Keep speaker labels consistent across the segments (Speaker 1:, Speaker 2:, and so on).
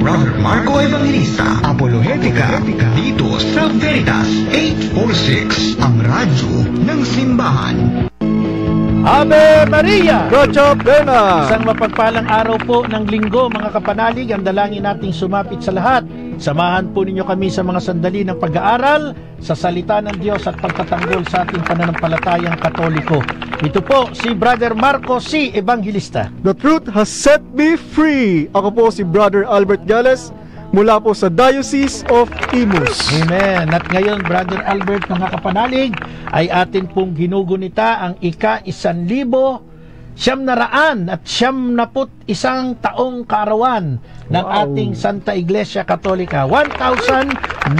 Speaker 1: Brother Marco Evangelista, Apologetica, dito sa Veritas 846, ang radyo ng simbahan.
Speaker 2: Ave Maria!
Speaker 3: Rocho Plena!
Speaker 2: Isang mapagpalang araw po ng linggo, mga kapanalig. Ang dalangin nating sumapit sa lahat. Samahan po ninyo kami sa mga sandali ng pag-aaral sa salita ng Diyos at pagtatanggol sa ating pananampalatayang Katoliko. Ito po si Brother Marco C. Evangelista.
Speaker 3: The truth has set me free. Ako po si Brother Albert Gales mula po sa Diocese of Imus.
Speaker 2: Amen. At ngayon, Brother Albert, mga kapanalig, ay atin pong ginugunita ang ika-1,991 taong kaarawan ng ating Santa Iglesia Katolika. 1,991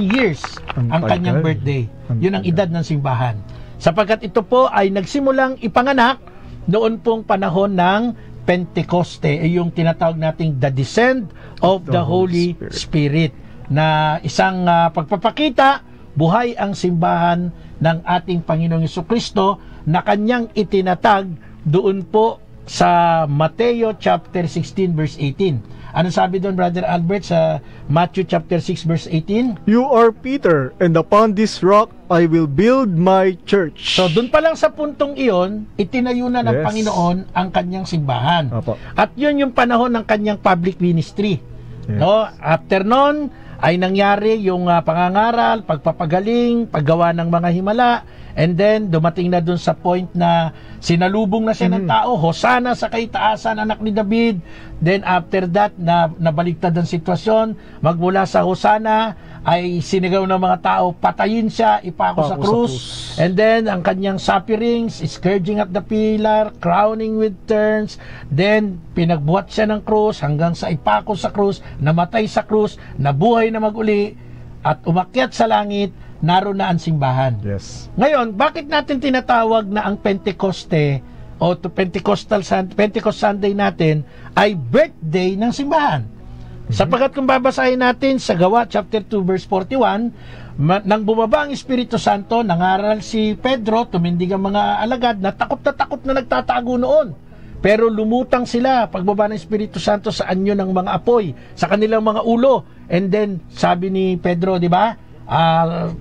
Speaker 2: years ang kanyang birthday. Yun ang edad ng simbahan. Sapagkat ito po ay nagsimulang ipanganak noon pong panahon ng Pentecoste, ay yung tinatawag nating the descent of the Holy Spirit, na isang pagpapakita buhay ang simbahan ng ating Panginoong Jesucristo na kanyang itinatag doon po sa Mateo chapter 16 verse 18. Ano sabi doon, Brother Albert, sa Matthew chapter 6 verse 18?
Speaker 3: You are Peter, and upon this rock I will build my church.
Speaker 2: So doon pa lang sa puntong iyon, itinayo na ng Panginoon ang kanyang simbahan.
Speaker 3: Opo.
Speaker 2: At yun yung panahon ng kanyang public ministry. No? After noon ay nangyari yung pangangaral, pagpapagaling, paggawa ng mga himala, and then dumating na dun sa point na sinalubong na siya ng tao, Hosana sa kaitaasan, anak ni David. Then after that, nabaligtad ang sitwasyon, magmula sa Hosana ay sinigaw ng mga tao, patayin siya, ipako sa krus. And then ang kanyang sufferings, scourging at the pillar, crowning with thorns, then pinagbuhat siya ng krus hanggang sa ipako sa krus, namatay sa krus, nabuhay na maguli, at umakyat sa langit, naroon na ang simbahan.
Speaker 3: Yes.
Speaker 2: Ngayon, bakit natin tinatawag na ang Pentecoste o Pentecost Sunday natin ay birthday ng simbahan? Sapagkat kung babasahin natin sa Gawa chapter 2 verse 41, nang bumaba ang Espiritu Santo, nangaral si Pedro, tumindig ang mga alagad na takot na nagtatago noon. Pero lumutang sila pagbaba ng Espiritu Santo sa anyo ng mga apoy, sa kanilang mga ulo. And then, sabi ni Pedro, di ba?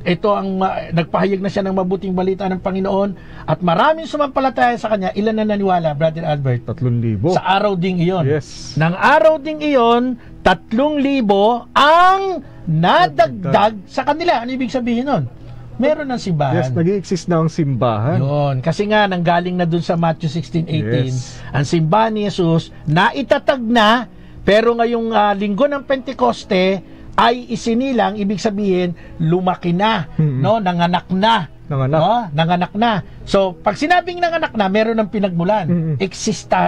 Speaker 2: Ito ang nagpahayag na siya ng mabuting balita ng Panginoon at maraming sumampalataya sa kanya. Ilan na naniwala, Brother Albert?
Speaker 3: 3,000.
Speaker 2: Sa araw ding iyon.
Speaker 3: Yes.
Speaker 2: Nang araw ding iyon, 3,000 ang nadagdag sa kanila. Ano ibig sabihin nun? Meron ng simbahan.
Speaker 3: Yes, nag-i-exist na ang simbahan.
Speaker 2: Yun. Kasi nga, nanggaling na dun sa Matthew 16:18,
Speaker 3: Yes.
Speaker 2: ang simbahan ni Jesus, naitatag na, pero ngayong linggo ng Pentecoste, ay isinilang, ibig sabihin, lumaki na, no? Nanganak na. No? Nanganak na. So, pag sinabing nanganak na, meron ng pinagmulan.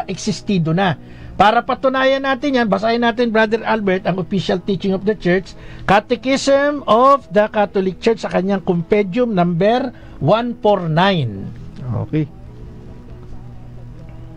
Speaker 2: Existido na. Para patunayan natin yan, basahin natin, Brother Albert, ang official teaching of the Church, Catechism of the Catholic Church, sa kanyang compendium number 149.
Speaker 3: Okay.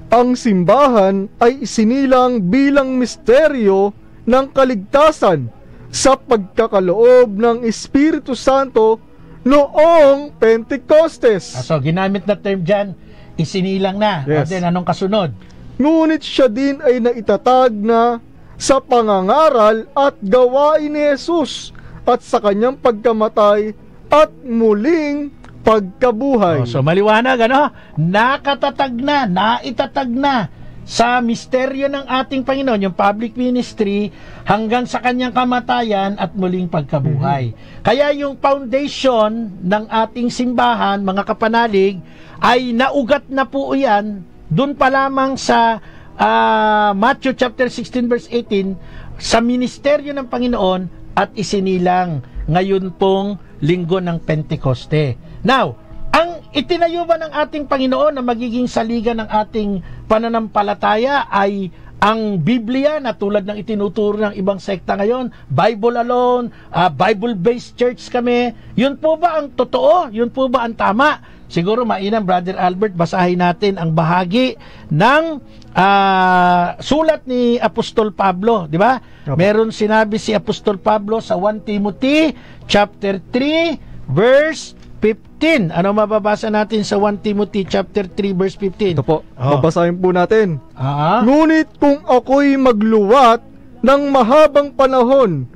Speaker 3: Ang simbahan ay isinilang bilang misteryo ng kaligtasan sa pagkakaloob ng Espiritu Santo noong Pentecostes.
Speaker 2: So, ginamit na term dyan, isinilang na.
Speaker 3: Yes.
Speaker 2: At then, anong kasunod?
Speaker 3: Ngunit siya din ay naitatag na sa pangangaral at gawain ni Jesus at sa kanyang pagkamatay at muling pagkabuhay.
Speaker 2: So, maliwanag, ano? Nakatatag na, naitatag na sa misteryo ng ating Panginoon, yung public ministry, hanggang sa kanyang kamatayan at muling pagkabuhay. Kaya yung foundation ng ating simbahan, mga kapanalig, ay naugat na po yan, dun pa lamang sa Matthew chapter 16 verse 18, sa ministeryo ng Panginoon at isinilang ngayon pong linggo ng Pentecoste. Now, ang itinayo ba ng ating Panginoon na magiging saligan ng ating pananampalataya ay ang Biblia, na tulad ng itinuturo ng ibang sekta ngayon, Bible alone, Bible-based church kami? Yun po ba ang totoo? Yun po ba ang tama? Siguro mainam, Brother Albert, basahin natin ang bahagi ng sulat ni Apostol Pablo, di ba? Okay. Meron sinabi si Apostol Pablo sa 1 Timothy chapter 3 verse 15. Ano mababasa natin sa 1 Timothy chapter 3 verse 15?
Speaker 3: Ito po,
Speaker 2: Oh.
Speaker 3: babasahin po natin.
Speaker 2: Ah,
Speaker 3: Ngunit kung ako'y magluwat ng mahabang panahon,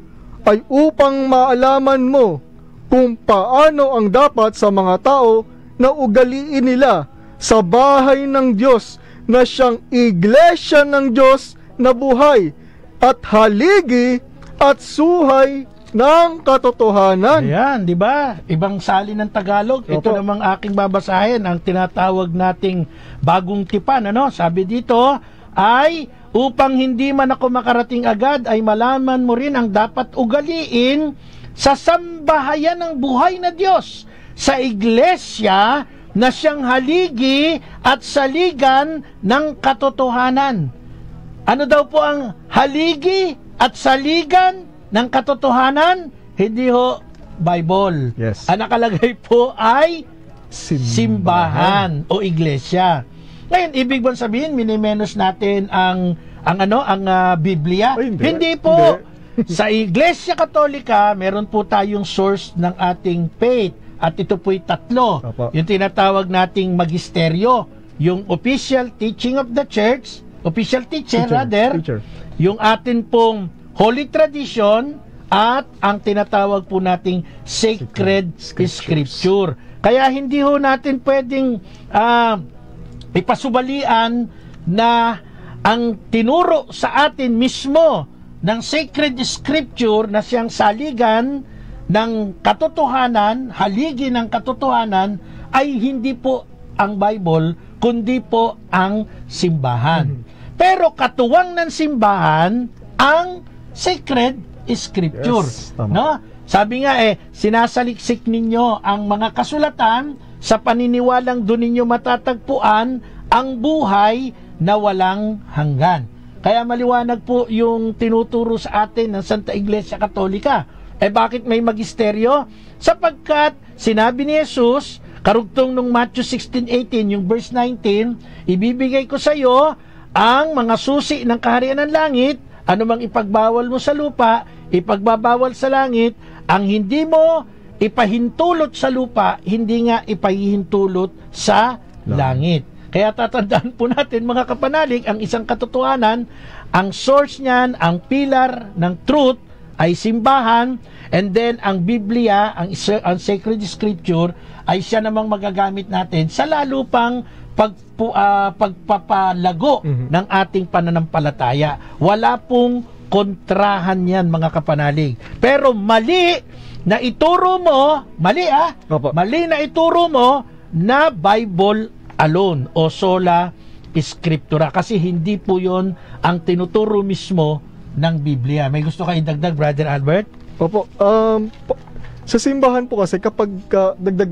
Speaker 3: ay upang maalaman mo kung paano ang dapat sa mga tao na ugaliin nila sa bahay ng Diyos na siyang iglesia ng Diyos na buhay at haligi at suhay ng katotohanan.
Speaker 2: ayan, di ba? Ibang salin ng Tagalog. Ito
Speaker 3: Opo.
Speaker 2: namang aking babasahin, ang tinatawag nating bagong tipan. Ano? Sabi dito ay upang hindi man ako makarating agad ay malaman mo rin ang dapat ugaliin sa sambahayan ng buhay na Diyos, sa iglesia na siyang haligi at saligan ng katotohanan. Ano daw po ang haligi at saligan ng katotohanan? Hindi ho Bible.
Speaker 3: Yes.
Speaker 2: Ang nakalagay po ay simbahan o iglesia. Ngayon, ibig bang sabihin minimenos natin ang Biblia?
Speaker 3: Ay,
Speaker 2: Hindi po.
Speaker 3: Hindi.
Speaker 2: Sa Iglesia Katolika, meron po tayong source ng ating faith at ito po'y tatlo.
Speaker 3: Opo.
Speaker 2: Yung tinatawag nating magisteryo, yung official teaching of the church, official teacher,
Speaker 3: Teacher.
Speaker 2: yung atin pong holy tradition at ang tinatawag po nating sacred scripture. Kaya hindi ho natin pwedeng ipasubalian na ang tinuro sa atin mismo ng sacred scripture na siyang saligan ng katotohanan, haligi ng katotohanan, ay hindi po ang Bible, kundi po ang simbahan. Pero katuwang ng simbahan ang sacred scripture.
Speaker 3: Yes, tama.
Speaker 2: No? Sabi nga sinasaliksik ninyo ang mga kasulatan sa paniniwalang doon ninyo matatagpuan ang buhay na walang hanggan. Kaya maliwanag po yung tinuturo sa atin ng Santa Iglesia Katolika. Bakit may magisteryo? Sapagkat sinabi ni Jesus, karugtong nung Matthew 16:18, yung verse 19, ibibigay ko sa iyo ang mga susi ng kaharian ng langit, anumang ipagbawal mo sa lupa, ipagbabawal sa langit, ang hindi mo ipahintulot sa lupa, hindi nga ipahihintulot sa langit. Kaya tatandaan po natin mga kapanalig, ang isang katotohanan, ang source niyan, ang pillar ng truth ay simbahan, and then ang Biblia, ang sacred scripture ay siya namang magagamit natin sa lalo pang pagpapalago ng ating pananampalataya. Wala pong kontrahan yan mga kapanalig. Pero mali na ituro mo,
Speaker 3: Opo.
Speaker 2: mali na ituro mo na Bible alone o sola scriptura, kasi hindi po yon ang tinuturo mismo ng Biblia. May gusto kayo idagdag, Brother Albert?
Speaker 3: Opo. Sa simbahan po kasi kapag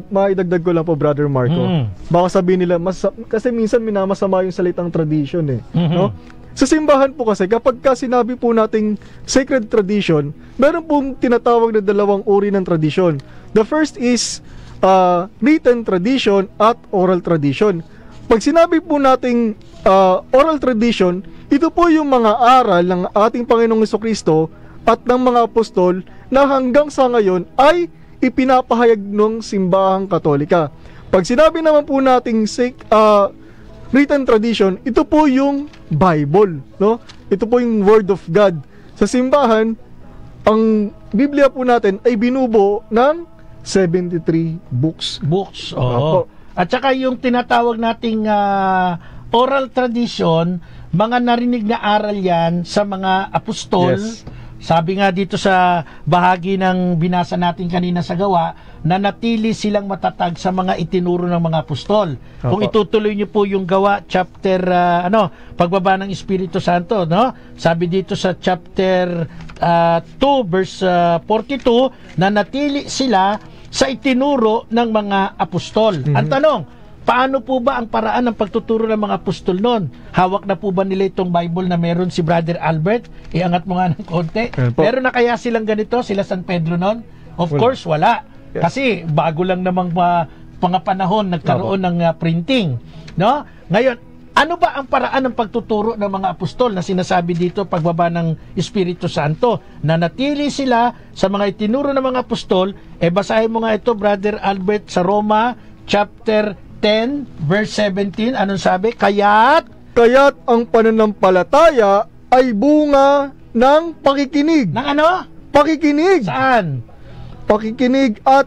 Speaker 3: maidagdag ko lang po, Brother Marco, baka sabihin nila kasi minsan minamasama yung salitang tradition no? Sa simbahan po kasi kapag sinabi po nating sacred tradition, meron pong tinatawag na dalawang uri ng tradition. The first is written tradition at oral tradition. Pag sinabi po nating oral tradition, ito po yung mga aral ng ating Panginoong Jesucristo at ng mga apostol na hanggang sa ngayon ay ipinapahayag ng simbahang Katolika. Pag sinabi naman po nating written tradition, ito po yung Bible, no? Ito po yung Word of God. Sa simbahan, ang Biblia po natin ay binubuo ng 73 books.
Speaker 2: Oo.
Speaker 3: Opo.
Speaker 2: At saka yung tinatawag nating oral tradition, mga narinig na aral yan sa mga apostol.
Speaker 3: Yes.
Speaker 2: Sabi nga dito sa bahagi ng binasa natin kanina sa gawa, na natili silang matatag sa mga itinuro ng mga apostol. Kung
Speaker 3: Opo.
Speaker 2: itutuloy niyo po yung gawa chapter pagbaba ng Espiritu Santo, no? Sabi dito sa chapter 2 verse 42 na natili sila sa itinuro ng mga apostol. Ang tanong, paano po ba ang paraan ng pagtuturo ng mga apostol noon? Hawak na po ba nila itong Bible na meron si Brother Albert? Iangat mo nga ng konti.
Speaker 3: Ayan po.
Speaker 2: Meron na kaya silang ganito, sila San Pedro noon? Of course, wala.
Speaker 3: Yes.
Speaker 2: Kasi bago lang namang mga panahon nagkaroon ng printing, no? Ngayon, ano ba ang paraan ng pagtuturo ng mga apostol na sinasabi dito pagbaba ng Espiritu Santo? Nanatili sila sa mga itinuro ng mga apostol. Basahin mo nga ito, Brother Albert, sa Roma chapter 10 verse 17. Anong sabi? Kaya't
Speaker 3: ang pananampalataya ay bunga ng pakikinig.
Speaker 2: ng ano?
Speaker 3: Pakikinig.
Speaker 2: Saan?
Speaker 3: Pakikinig at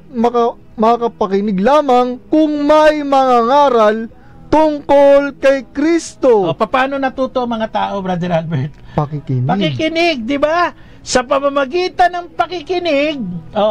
Speaker 3: makapakinig lamang kung may mangangaral tungkol kay Kristo.
Speaker 2: Paano natuto ang mga tao, Brother Albert?
Speaker 3: Pakikinig.
Speaker 2: Pakikinig, di ba? Sa pamamagitan ng pakikinig,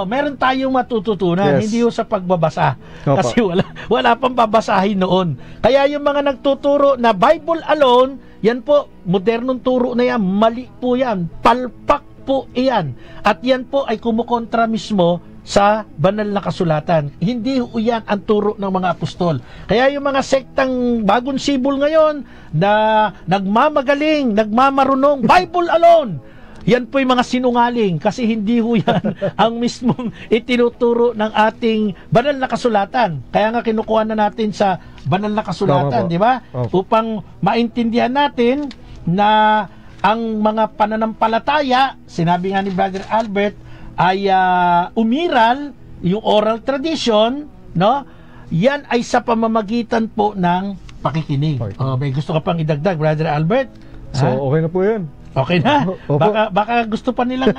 Speaker 2: meron tayong matututunan,
Speaker 3: Yes.
Speaker 2: hindi yung sa pagbabasa.
Speaker 3: Opo.
Speaker 2: Kasi wala pang babasahin noon. Kaya yung mga nagtuturo na Bible alone, yan po, modernong turo na yan, mali po yan, palpak po iyan. At yan po ay kumukontra mismo sa banal na kasulatan. Hindi ho yan ang turo ng mga apostol. Kaya yung mga sektang bagong sibol ngayon na nagmamagaling, nagmamarunong, Bible alone, yan po yung mga sinungaling kasi hindi ho yan ang mismong itinuturo ng ating banal na kasulatan. Kaya nga kinukuha na natin sa banal na kasulatan, di ba? Upang maintindihan natin na ang mga pananampalataya, sinabi nga ni Brother Albert, ay umiral, yung oral tradition, no? Yan ay sa pamamagitan po ng pakikinig. May gusto ka pang idagdag, Brother Albert?
Speaker 3: So, okay na po yan.
Speaker 2: Okay na?
Speaker 3: Opo.
Speaker 2: Baka gusto pa nilang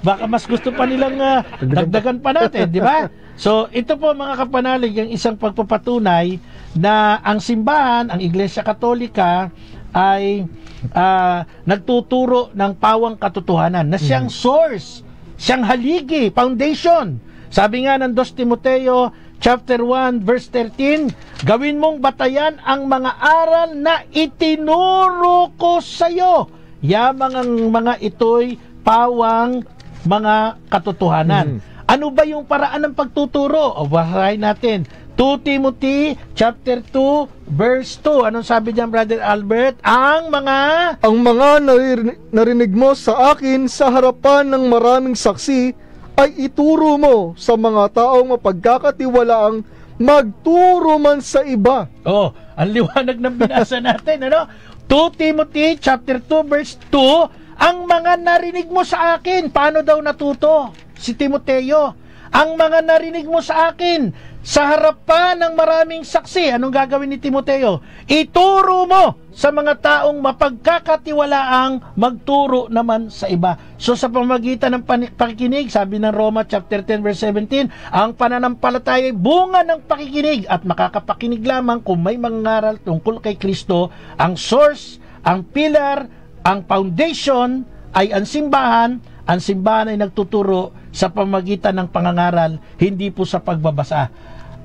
Speaker 2: baka mas gusto pa nilang dagdagan pa natin, di ba? So, ito po mga kapanalig, ang isang pagpapatunay na ang simbahan, ang Iglesia Katolika ay nagtuturo ng pawang katotohanan na siyang source, siyang haligi, foundation. Sabi nga ng 2 Timoteo chapter 1 verse 13, gawin mong batayan ang mga aral na itinuro ko sa iyo. Yamang ang mga ito'y pawang mga katotohanan. Ano ba yung paraan ng pagtuturo? Basahin natin. 2 Timothy chapter 2 verse 2. Anong sabi diyan, Brother Albert? Ang mga
Speaker 3: narinig mo sa akin sa harapan ng maraming saksi ay ituro mo sa mga taong mapagkakatiwalaang magturo man sa iba.
Speaker 2: Ang liwanag ng binasa natin, ano? 2 Timothy chapter 2 verse 2, ang mga narinig mo sa akin. Paano daw natuto si Timoteo? Ang mga narinig mo sa akin sa harapan ng maraming saksi. Anong gagawin ni Timoteo? Ituro mo sa mga taong mapagkakatiwalaang magturo naman sa iba. So sa pamamagitan ng pakikinig, sabi ng Roma chapter 10 verse 17, ang pananampalataya ay bunga ng pakikinig at makakapakinig lamang kung may mangaral tungkol kay Kristo. Ang source, ang pillar, ang foundation ay ang simbahan. Ang simbahan ay nagtuturo sa pamamagitan ng pangangaral, hindi po sa pagbabasa.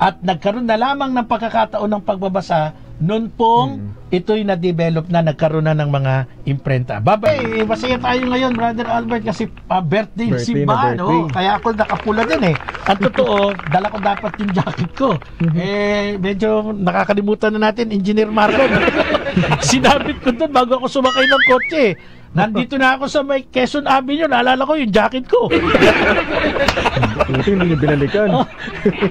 Speaker 2: At nagkaroon na lamang ng pagkakataon ng pagbabasa noon pong ito'y na-develop na, nagkaroon na ng mga imprenta. Babay, masaya tayo ngayon, Brother Albert, kasi birthday simbahan. Kaya ako nakapula din At totoo, dala ko dapat yung jacket ko. Medyo nakakalimutan na natin, Engineer Marlon. Sinabit ko doon bago ako sumakay ng kotse. Nandito na ako sa may Quezon Avenue, naalala ko yung jacket ko.
Speaker 3: Buti hindi binalikan.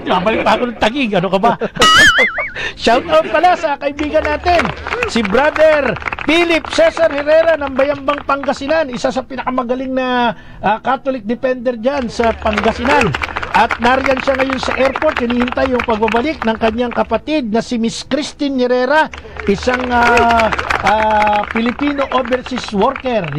Speaker 2: Babalik pa ako ng Taguig, ano ka ba? Shout out pala sa kaibigan natin, si Brother Philip Cesar Herrera ng Bayambang, Pangasinan, isa sa pinakamagaling na Catholic defender dyan sa Pangasinan. At nariyan siya ngayon sa airport, hinihintay yung pagbabalik ng kanyang kapatid na si Miss Christine Herrera, isang Filipino overseas worker,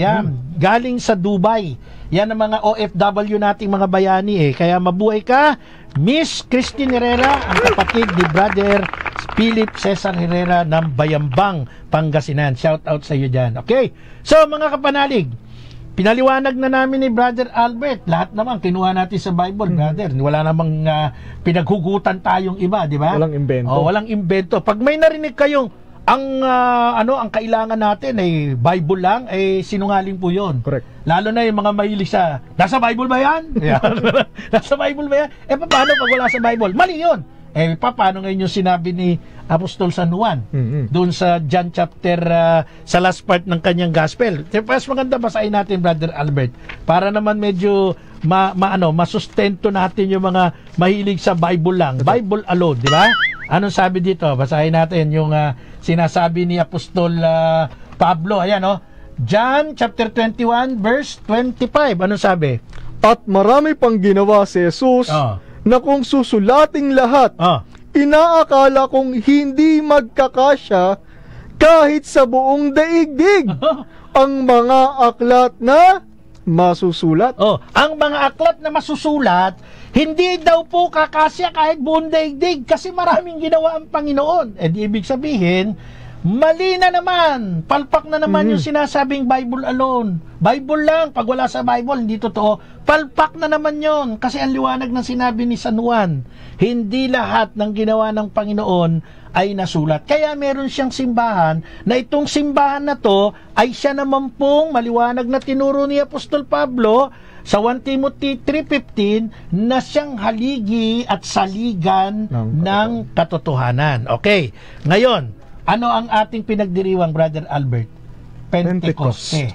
Speaker 2: galing sa Dubai. Yan ang mga OFW nating mga bayani Kaya mabuhay ka, Miss Christine Herrera, ang kapatid ni Brother Philip Cesar Herrera ng Bayambang, Pangasinan. Shout out sa iyo dyan. Okay? So mga kapanalig, pinaliwanag na namin ni Brother Albert. Lahat naman kinuha natin sa Bible, brother. Wala namang pinaghugutan tayong iba, di ba?
Speaker 3: Walang imbento.
Speaker 2: Walang imbento. Pag may narinig kayong ang kailangan natin ay Bible lang, sinungaling po 'yon.
Speaker 3: Correct.
Speaker 2: Lalo na yung mga mahilig sa, nasa Bible ba 'yan? Nasa Bible ba 'yan? Paano pag wala sa Bible? Mali 'yon. Paano ngayon yung sinabi ni Apostol San Juan doon sa John chapter sa last part ng kanyang gospel. Mas maganda basahin natin, Brother Albert, para naman medyo masustento natin yung mga mahilig sa Bible lang, Bible alone, di ba? Anong sabi dito? Basahin natin yung sinasabi ni Apostol Pablo. Ayan, John chapter 21 verse 25. Anong sabi?
Speaker 3: At marami pang ginawa si Jesus na kung susulating lahat, inaakala kong hindi magkakasya kahit sa buong daigdig ang mga aklat na masusulat.
Speaker 2: Ang mga aklat na masusulat, hindi daw po kakasya kahit buong daigdig kasi maraming ginawa ang Panginoon. Di ibig sabihin, mali na naman, palpak na naman yung sinasabing Bible alone. Bible lang, pag wala sa Bible, hindi totoo. Palpak na naman yon kasi ang liwanag ng sinabi ni San Juan, hindi lahat ng ginawa ng Panginoon ay nasulat. Kaya meron siyang simbahan na itong simbahan na to ay siya naman pong maliwanag na tinuro ni Apostol Pablo sa 1 Timothy 3:15 na siyang haligi at saligan ng katotohanan. Okay, ngayon, ano ang ating pinagdiriwang, Brother Albert? Pentecoste.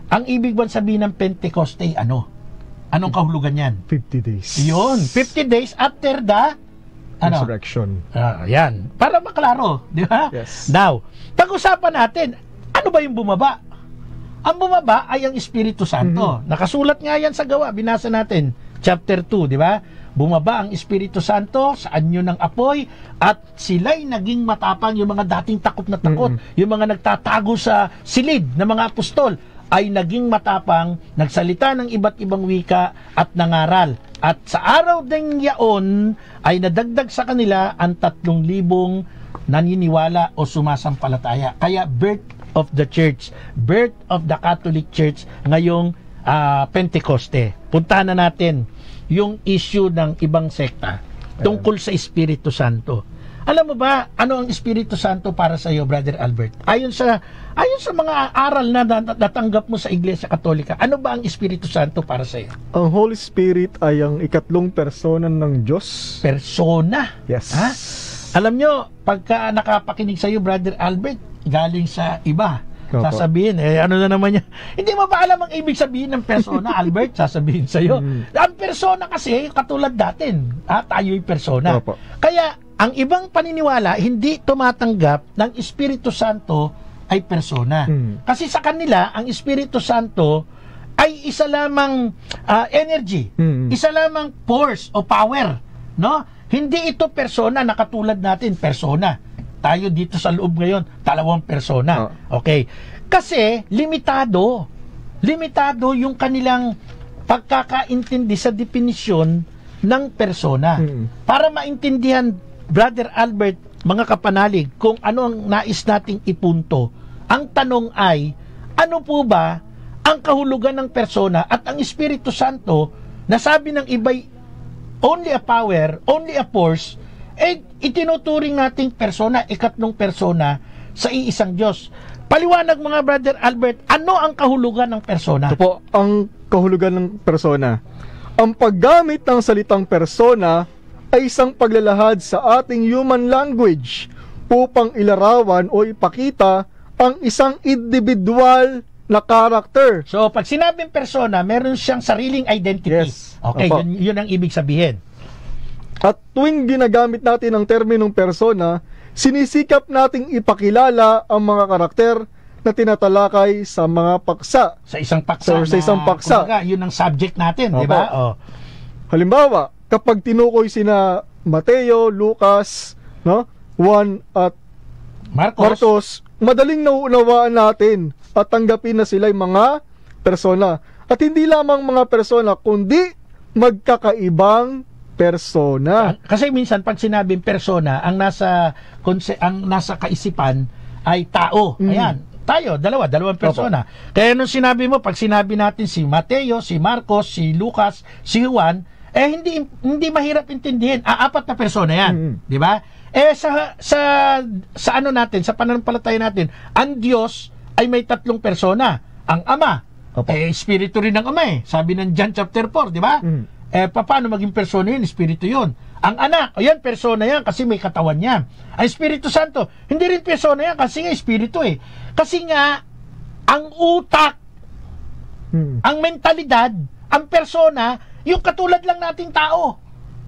Speaker 2: Ang ibig bang sabihin ng Pentecoste, ano? Anong kahulugan yan?
Speaker 3: 50 days.
Speaker 2: Yun, 50 days after the
Speaker 3: resurrection.
Speaker 2: Yan, para maklaro, di ba?
Speaker 3: Yes.
Speaker 2: Now, pag-usapan natin, ano ba yung bumaba? Ang bumaba ay ang Espiritu Santo. Nakasulat nga yan sa Gawa, binasa natin, chapter 2, di ba? Bumaba ang Espiritu Santo sa anyo ng apoy at sila'y naging matapang. Yung mga dating takot na takot, yung mga nagtatago sa silid ng mga apostol, ay naging matapang, nagsalita ng iba't ibang wika at nangaral. At sa araw ding yaon ay nadagdag sa kanila ang 3,000 naniniwala o sumasampalataya. Kaya birth of the church, birth of the Catholic Church ngayong Pentecoste. Puntahan na natin yung issue ng ibang sekta tungkol sa Espiritu Santo. Alam mo ba, ano ang Espiritu Santo para sa iyo, Brother Albert? Ayon sa mga aral na natanggap mo sa Iglesia Katolika, ano ba ang Espiritu Santo para sa iyo?
Speaker 3: Ang Holy Spirit ay ang ikatlong persona ng Diyos.
Speaker 2: Persona?
Speaker 3: Yes.
Speaker 2: Alam nyo, pagka nakapakinig sa iyo, Brother Albert, galing sa iba, sasabihin, ano na naman yan? Hindi mo ba alam ang ibig sabihin ng persona, Albert? Sasabihin sa iyo. Ang persona kasi, katulad natin, tayo'y persona. Kaya, ang ibang paniniwala, hindi tumatanggap ng Espiritu Santo ay persona. Kasi sa kanila, ang Espiritu Santo ay isa lamang energy, isa lamang force o power, no? Hindi ito persona na katulad natin, persona. Tayo dito sa loob ngayon, 2 persona. Okay. Kasi limitado yung kanilang pagkakaintindi sa definisyon ng persona. Para maintindihan, Brother Albert, mga kapanalig, kung ano ang nais nating ipunto, ang tanong ay, ano po ba ang kahulugan ng persona at ang Espiritu Santo, na sabi ng iba'y only a power, only a force, itinuturing nating persona, ikatlong persona sa iisang Diyos. Paliwanag mga Brother Albert, ano ang kahulugan ng persona?
Speaker 3: Ito po, ang kahulugan ng persona. Ang paggamit ng salitang persona ay isang paglalahad sa ating human language upang ilarawan o ipakita ang isang individual na karakter.
Speaker 2: So, pag sinabing persona, meron siyang sariling identity.
Speaker 3: Yes.
Speaker 2: Okay, yun ang ibig sabihin.
Speaker 3: At tuwing ginagamit natin ang terminong persona, sinisikap nating ipakilala ang mga karakter na tinatalakay sa mga paksa.
Speaker 2: Sa isang paksa.
Speaker 3: Sa isang paksa.
Speaker 2: Kumbaga, yun ang subject natin, di ba?
Speaker 3: Halimbawa, kapag tinukoy sina Mateo, Lucas, Juan at Marcos, madaling nauunawaan natin at tanggapin na sila'y mga persona. At hindi lamang mga persona, kundi magkakaibang persona.
Speaker 2: Kasi minsan pag sinabing persona, ang nasa kaisipan ay tao. Ayan, tayo, dalawang persona. Kaya nung sinabi mo, pag sinabi natin si Mateo, si Marcos, si Lucas, si Juan, hindi mahirap intindihin. 4 na persona yan, di ba? Sa ano natin, sa pananampalataya natin, ang Diyos ay may 3 persona. Ang Ama, espiritu rin ng Ama Sabi ng John chapter 4, di ba? Paano maging persona yun? Espiritu yun. Ang anak, ayan, persona yan kasi may katawan yan. Ang Espiritu Santo, hindi rin persona yan kasi nga espiritu Kasi nga, ang utak, ang mentalidad, ang persona, yung katulad lang nating tao.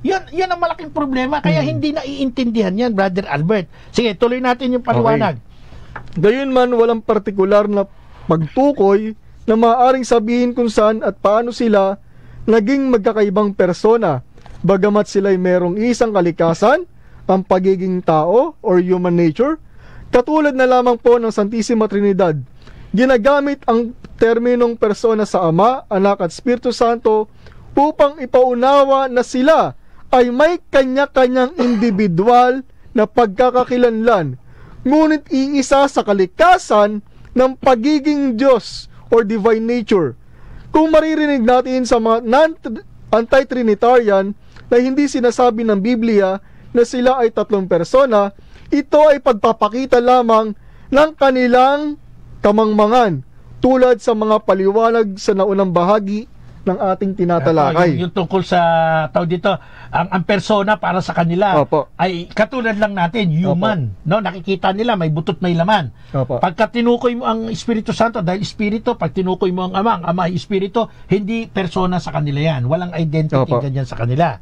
Speaker 2: Yan ang malaking problema. Kaya hindi naiintindihan yan, Brother Albert. Sige, tuloy natin yung paliwanag.
Speaker 3: Gayunman, walang partikular na pagtukoy na maaaring sabihin kung saan at paano sila naging magkakaibang persona, bagamat sila'y merong isang kalikasan, ang pagiging tao or human nature, katulad na lamang po ng Santissima Trinidad. Ginagamit ang terminong persona sa Ama, Anak at Espiritu Santo upang ipaunawa na sila ay may kanya-kanyang individual na pagkakakilanlan, ngunit iisa sa kalikasan ng pagiging Diyos or divine nature. Kung maririnig natin sa mga anti-Trinitarian na hindi sinasabi ng Biblia na sila ay tatlong persona, ito ay pagpapakita lamang ng kanilang kamangmangan, tulad sa mga paliwanag sa naunang bahagi ng ating tinatalakay.
Speaker 2: Yung tungkol sa dito, ang persona para sa kanila ay katulad lang natin, human. No, nakikita nila may butot, may laman. Pagka tinukoy mo ang Espiritu Santo, dahil Espiritu, pag tinukoy mo ang Ama ay Espiritu, hindi persona sa kanila yan. Walang identity ganyan sa kanila.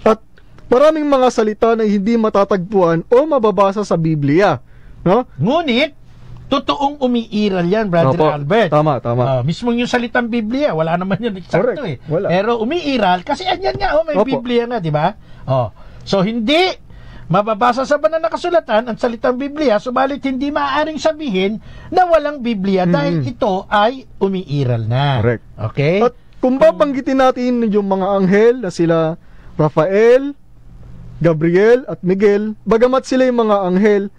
Speaker 3: At maraming mga salita na hindi matatagpuan o mababasa sa Biblia, no?
Speaker 2: Ngunit totoong umiiral yan, Brother Albert.
Speaker 3: Tama.
Speaker 2: Mismo yung salitang Biblia, wala naman yun eksakto
Speaker 3: Wala.
Speaker 2: Pero umiiral, kasi yan nga, may Biblia na, di ba? So, hindi mababasa sa banal na kasulatan ang salitang Biblia, subalit hindi maaaring sabihin na walang Biblia dahil ito ay umiiral na.
Speaker 3: Correct.
Speaker 2: Okay?
Speaker 3: At kung babanggitin natin yung mga anghel na sila Rafael, Gabriel at Miguel, bagamat sila yung mga anghel,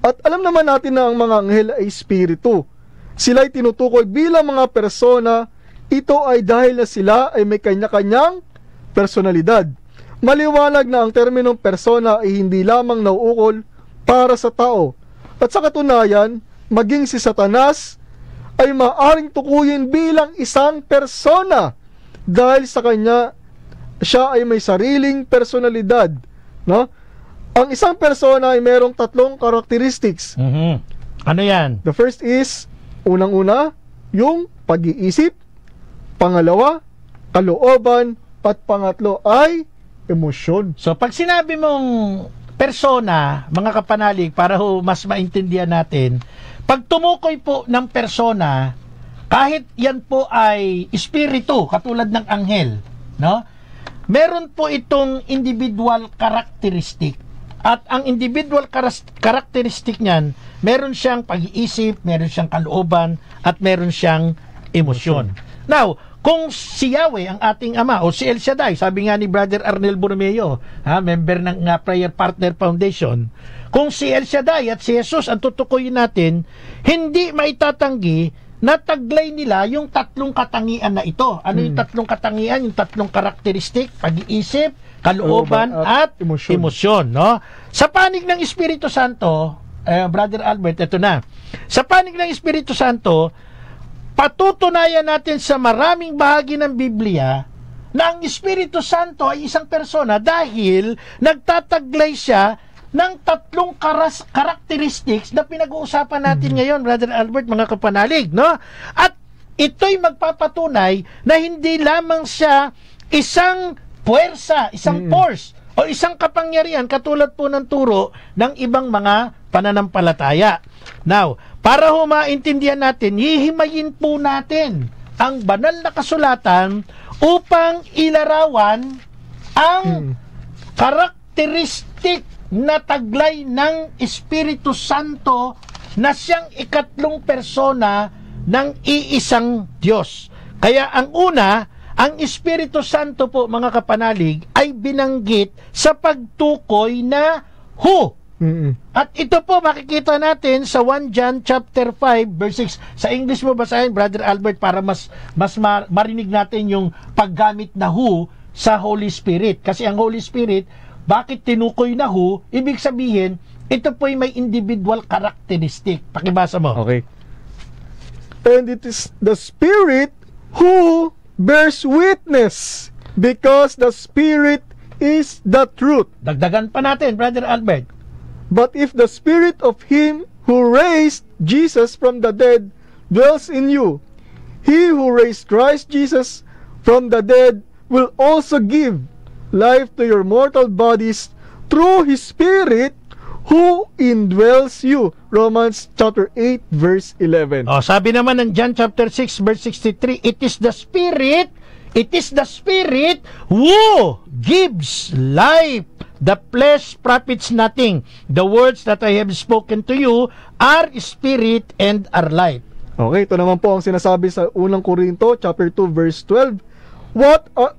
Speaker 3: at alam naman natin na ang mga anghel ay espiritu, sila ay tinutukoy bilang mga persona. Ito ay dahil na sila ay may kanya-kanyang personalidad. Maliwanag na ang terminong persona ay hindi lamang nauukol para sa tao. At sa katunayan, maging si Satanas ay maaring tukuyin bilang isang persona dahil sa kanya siya ay may sariling personalidad, no? Ang isang persona ay merong tatlong characteristics.
Speaker 2: Ano yan?
Speaker 3: The first is, unang-una, yung pag-iisip. Pangalawa, kalooban. At pangatlo ay emosyon.
Speaker 2: So, pag sinabi mong persona, mga kapanalig, para mas maintindihan natin, pag tumukoy po ng persona, kahit yan po ay espiritu, katulad ng anghel, no? Meron po itong individual characteristic. At ang individual characteristic niyan, meron siyang pag-iisip, meron siyang kalooban, at meron siyang emosyon. Now, kung si Yahweh ang ating Ama, o si El Shaddai, sabi nga ni Brother Arnel Borromeo, member ng Prayer Partner Foundation, kung si El Shaddai at si Jesus ang tutukuyin natin, hindi maitatanggi na taglay nila yung tatlong katangian na ito. Ano yung tatlong katangian? Yung tatlong karakteristik, pag-iisip, kalooban at emosyon, no? Sa panig ng Espiritu Santo, Brother Albert, ito na. Sa panig ng Espiritu Santo, patutunayan natin sa maraming bahagi ng Biblia na ang Espiritu Santo ay isang persona dahil nagtataglay siya ng tatlong characteristics na pinag-uusapan natin ngayon, Brother Albert, mga kapanalig, no? At ito'y magpapatunay na hindi lamang siya isang puwersa, isang force, o isang kapangyarihan katulad po ng turo ng ibang mga pananampalataya. Now, para maintindihan natin, hihimayin po natin ang banal na kasulatan upang ilarawan ang karakteristik na taglay ng Espiritu Santo na siyang ikatlong persona ng iisang Diyos. Kaya ang una, ang Espiritu Santo po, mga kapanalig, ay binanggit sa pagtukoy na who. At ito po makikita natin sa 1 John chapter 5 verse 6. Sa English mo basahin, Brother Albert, para mas marinig natin yung paggamit na who sa Holy Spirit. Kasi ang Holy Spirit, bakit tinukoy na who? Ibig sabihin, ito po ay may individual characteristic. Pakibasa mo.
Speaker 3: Okay. And it is the Spirit who bears witness, because the Spirit is the truth.
Speaker 2: Dagdagan pa natin, Brother Albert.
Speaker 3: But if the Spirit of Him who raised Jesus from the dead dwells in you, He who raised Christ Jesus from the dead will also give life to your mortal bodies through His Spirit who indwells you. Romans chapter 8 verse 11.
Speaker 2: Sabi naman ng John chapter 6 verse 63, it is the Spirit who gives life. The flesh profits nothing. The words that I have spoken to you are spirit and are life.
Speaker 3: Okay, ito naman po ang sinasabi sa unang Korinto chapter 2 verse 12.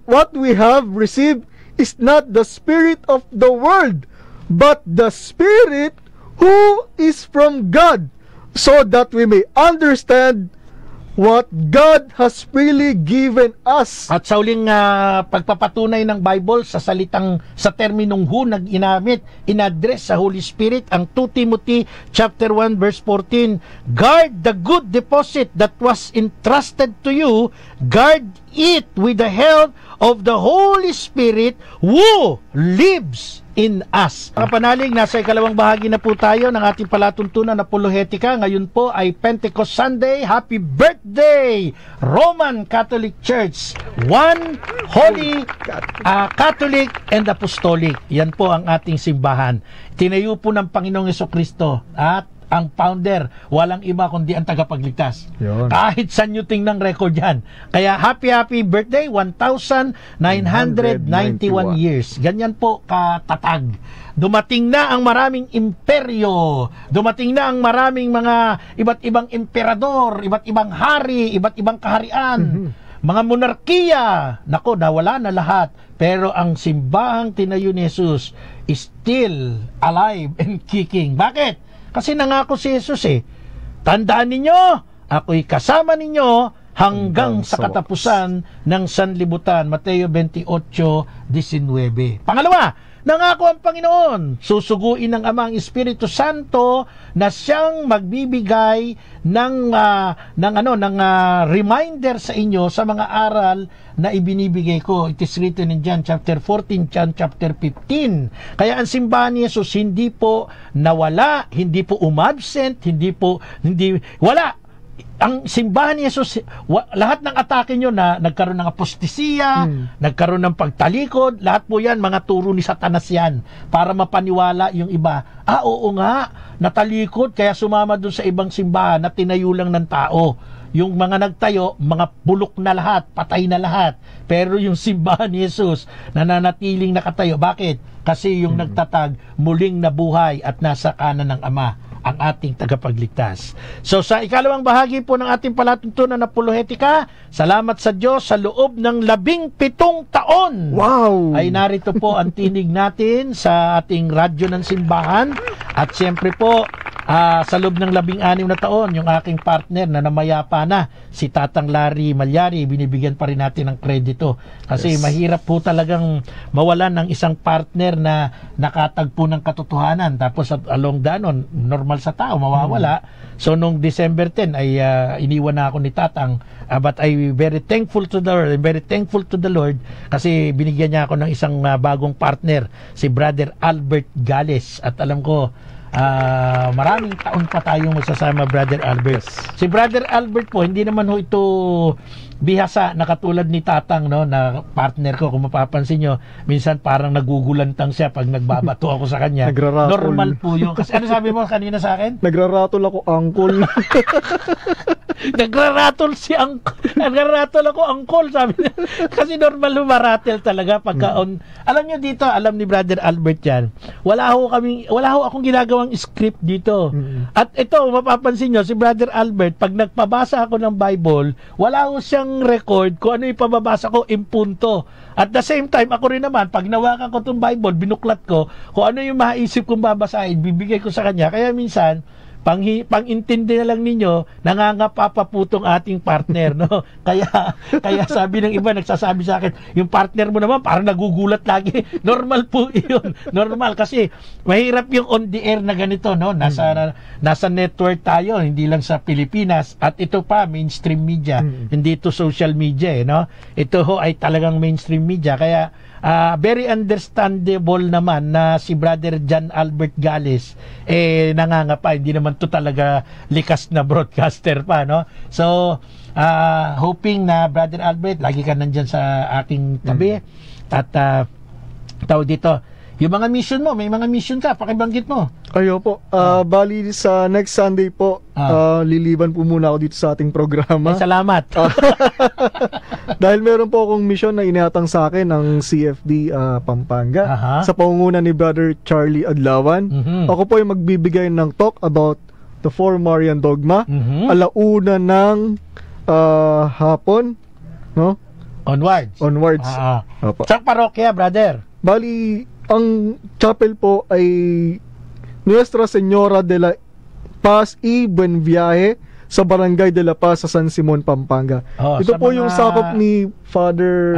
Speaker 3: What we have received is not the spirit of the world, but the Spirit who is from God, so that we may understand what God has freely given us.
Speaker 2: At sa uling pagpapatunay ng Bible sa terminong who in-address sa Holy Spirit, ang 2 Timothy chapter 1 verse 14, guard the good deposit that was entrusted to you, guard it with the help of the Holy Spirit who lives in us. Mga panalig, nasa ikalawang bahagi na po tayo ng ating palatuntunan na apolohetika. Ngayon po ay Pentecost Sunday. Happy birthday, Roman Catholic Church. One Holy Catholic and Apostolic. Yan po ang ating simbahan. Tinayo po ng Panginoong Jesucristo at ang founder, walang iba kundi ang tagapagligtas.
Speaker 3: Yun.
Speaker 2: Kahit saan nyo tingnan record yan. Kaya happy birthday, 1,991 years. Ganyan po katatag. Dumating na ang maraming imperyo. Dumating na ang maraming mga iba't ibang emperador, iba't ibang hari, iba't ibang kaharian. Mga monarkiya. Nako, nawala na lahat. Pero ang simbahang tinayo ni Jesus is still alive and kicking. Bakit? Kasi nangako si Jesus tandaan ninyo, ako'y kasama ninyo hanggang sa katapusan ng sanlibutan. Mateo 28:19. Pangalawa, nangako ang Panginoon, susuguin ng Ama ang Espiritu Santo na siyang magbibigay ng reminder sa inyo sa mga aral na ibinibigay ko. It is written in John chapter 14, John chapter 15. Kaya ang simbahan ni Jesus hindi po nawala, hindi po umabsent, wala. Ang simbahan ni Jesus, lahat ng atake nyo na nagkaroon ng apostasiya, nagkaroon ng pagtalikod, lahat po yan, mga turo ni Satanas yan, para mapaniwala yung iba. Oo nga, natalikod, kaya sumama dun sa ibang simbahan na tinayo lang ng tao. Yung mga nagtayo, mga bulok na lahat, patay na lahat. Pero yung simbahan ni Jesus, nananatiling nakatayo. Bakit? Kasi yung nagtatag, muling nabuhay at nasa kanan ng Ama, ang ating tagapagligtas. So sa ikalawang bahagi po ng ating palatuntunan na apolohetika, salamat sa Diyos, sa loob ng 17 taon.
Speaker 3: Wow!
Speaker 2: Ay narito po ang tinig natin sa ating radyo ng simbahan. At siyempre po, sa loob ng 16 na taon, yung aking partner na namayapa na, si Tatang Larry Malyari, binibigyan pa rin natin ng kredito. Kasi mahirap po talagang mawalan ng isang partner na nakatagpo ng katotohanan. Tapos along the normal sa tao, mawawala. So nung December 10 ay iniwan na ako ni Tatang. But I very thankful to the Lord. I'm very thankful to the Lord kasi binigyan niya ako ng isang bagong partner, si Brother Albert Gales. At alam ko, maraming taon pa tayong magsasama, Brother Albert. Si Brother Albert po, hindi naman ho ito bihasa na katulad ni Tatang, no, na partner ko. Kung mapapansin nyo, minsan parang nagugulantang siya pag nagbabato ako sa kanya. Normal po yun. Kasi ano sabi mo kanina sa akin?
Speaker 3: Nagraratol ako, uncle.
Speaker 2: Nagraratol si uncle. Nagraratol ako, uncle, sabi niya. Kasi normal lumaratel talaga pagka on. Alam nyo dito, alam ni Brother Albert yan, wala ho akong ginagawang script dito. At ito, mapapansin nyo, si Brother Albert, pag nagpabasa ako ng Bible, wala ho siyang record kung ano yung pababasa ko, impunto. At the same time, ako rin naman, pag nawakan ko itong Bible, binuklat ko, kung ano yung maisip kong babasahin, bibigay ko sa kanya. Kaya minsan, pang-intindi na lang ninyo, nangangapapaputong ating partner, no? Kaya sabi ng iba, nagsasabi sa akin, yung partner mo naman parang nagugulat lagi. Normal po 'yun. Normal kasi mahirap yung on the air na ganito, no? Nasa network tayo, hindi lang sa Pilipinas, at ito pa mainstream media, hindi ito social media, no? Ito ho ay talagang mainstream media. Kaya very understandable naman na si Brother John Albert Gales nangangapa, hindi naman to talaga likas na broadcaster pa, no? So hoping na Brother Albert lagi ka nandyan sa aking tabi at tawag dito, yung mga mission mo, may mga mission ka, pakibanggit mo.
Speaker 3: Ayo po. Bali sa next Sunday po, liliban po muna ako dito sa ating programa.
Speaker 2: Ay, salamat.
Speaker 3: Dahil meron po akong mission na inihatang sa akin ng CFD Pampanga sa pangunguna ni Brother Charlie Adlawan. Ako po ay magbibigay ng talk about the Four Marian Dogma. Alauna ng hapon, no?
Speaker 2: Onwards.
Speaker 3: Opo.
Speaker 2: Sa parokya, brother?
Speaker 3: Bali, ang chapel po ay Nuestra Señora de la Paz y Buen Viaje sa Barangay de la Paz sa San Simon, Pampanga. Ito po yung sakop ni Father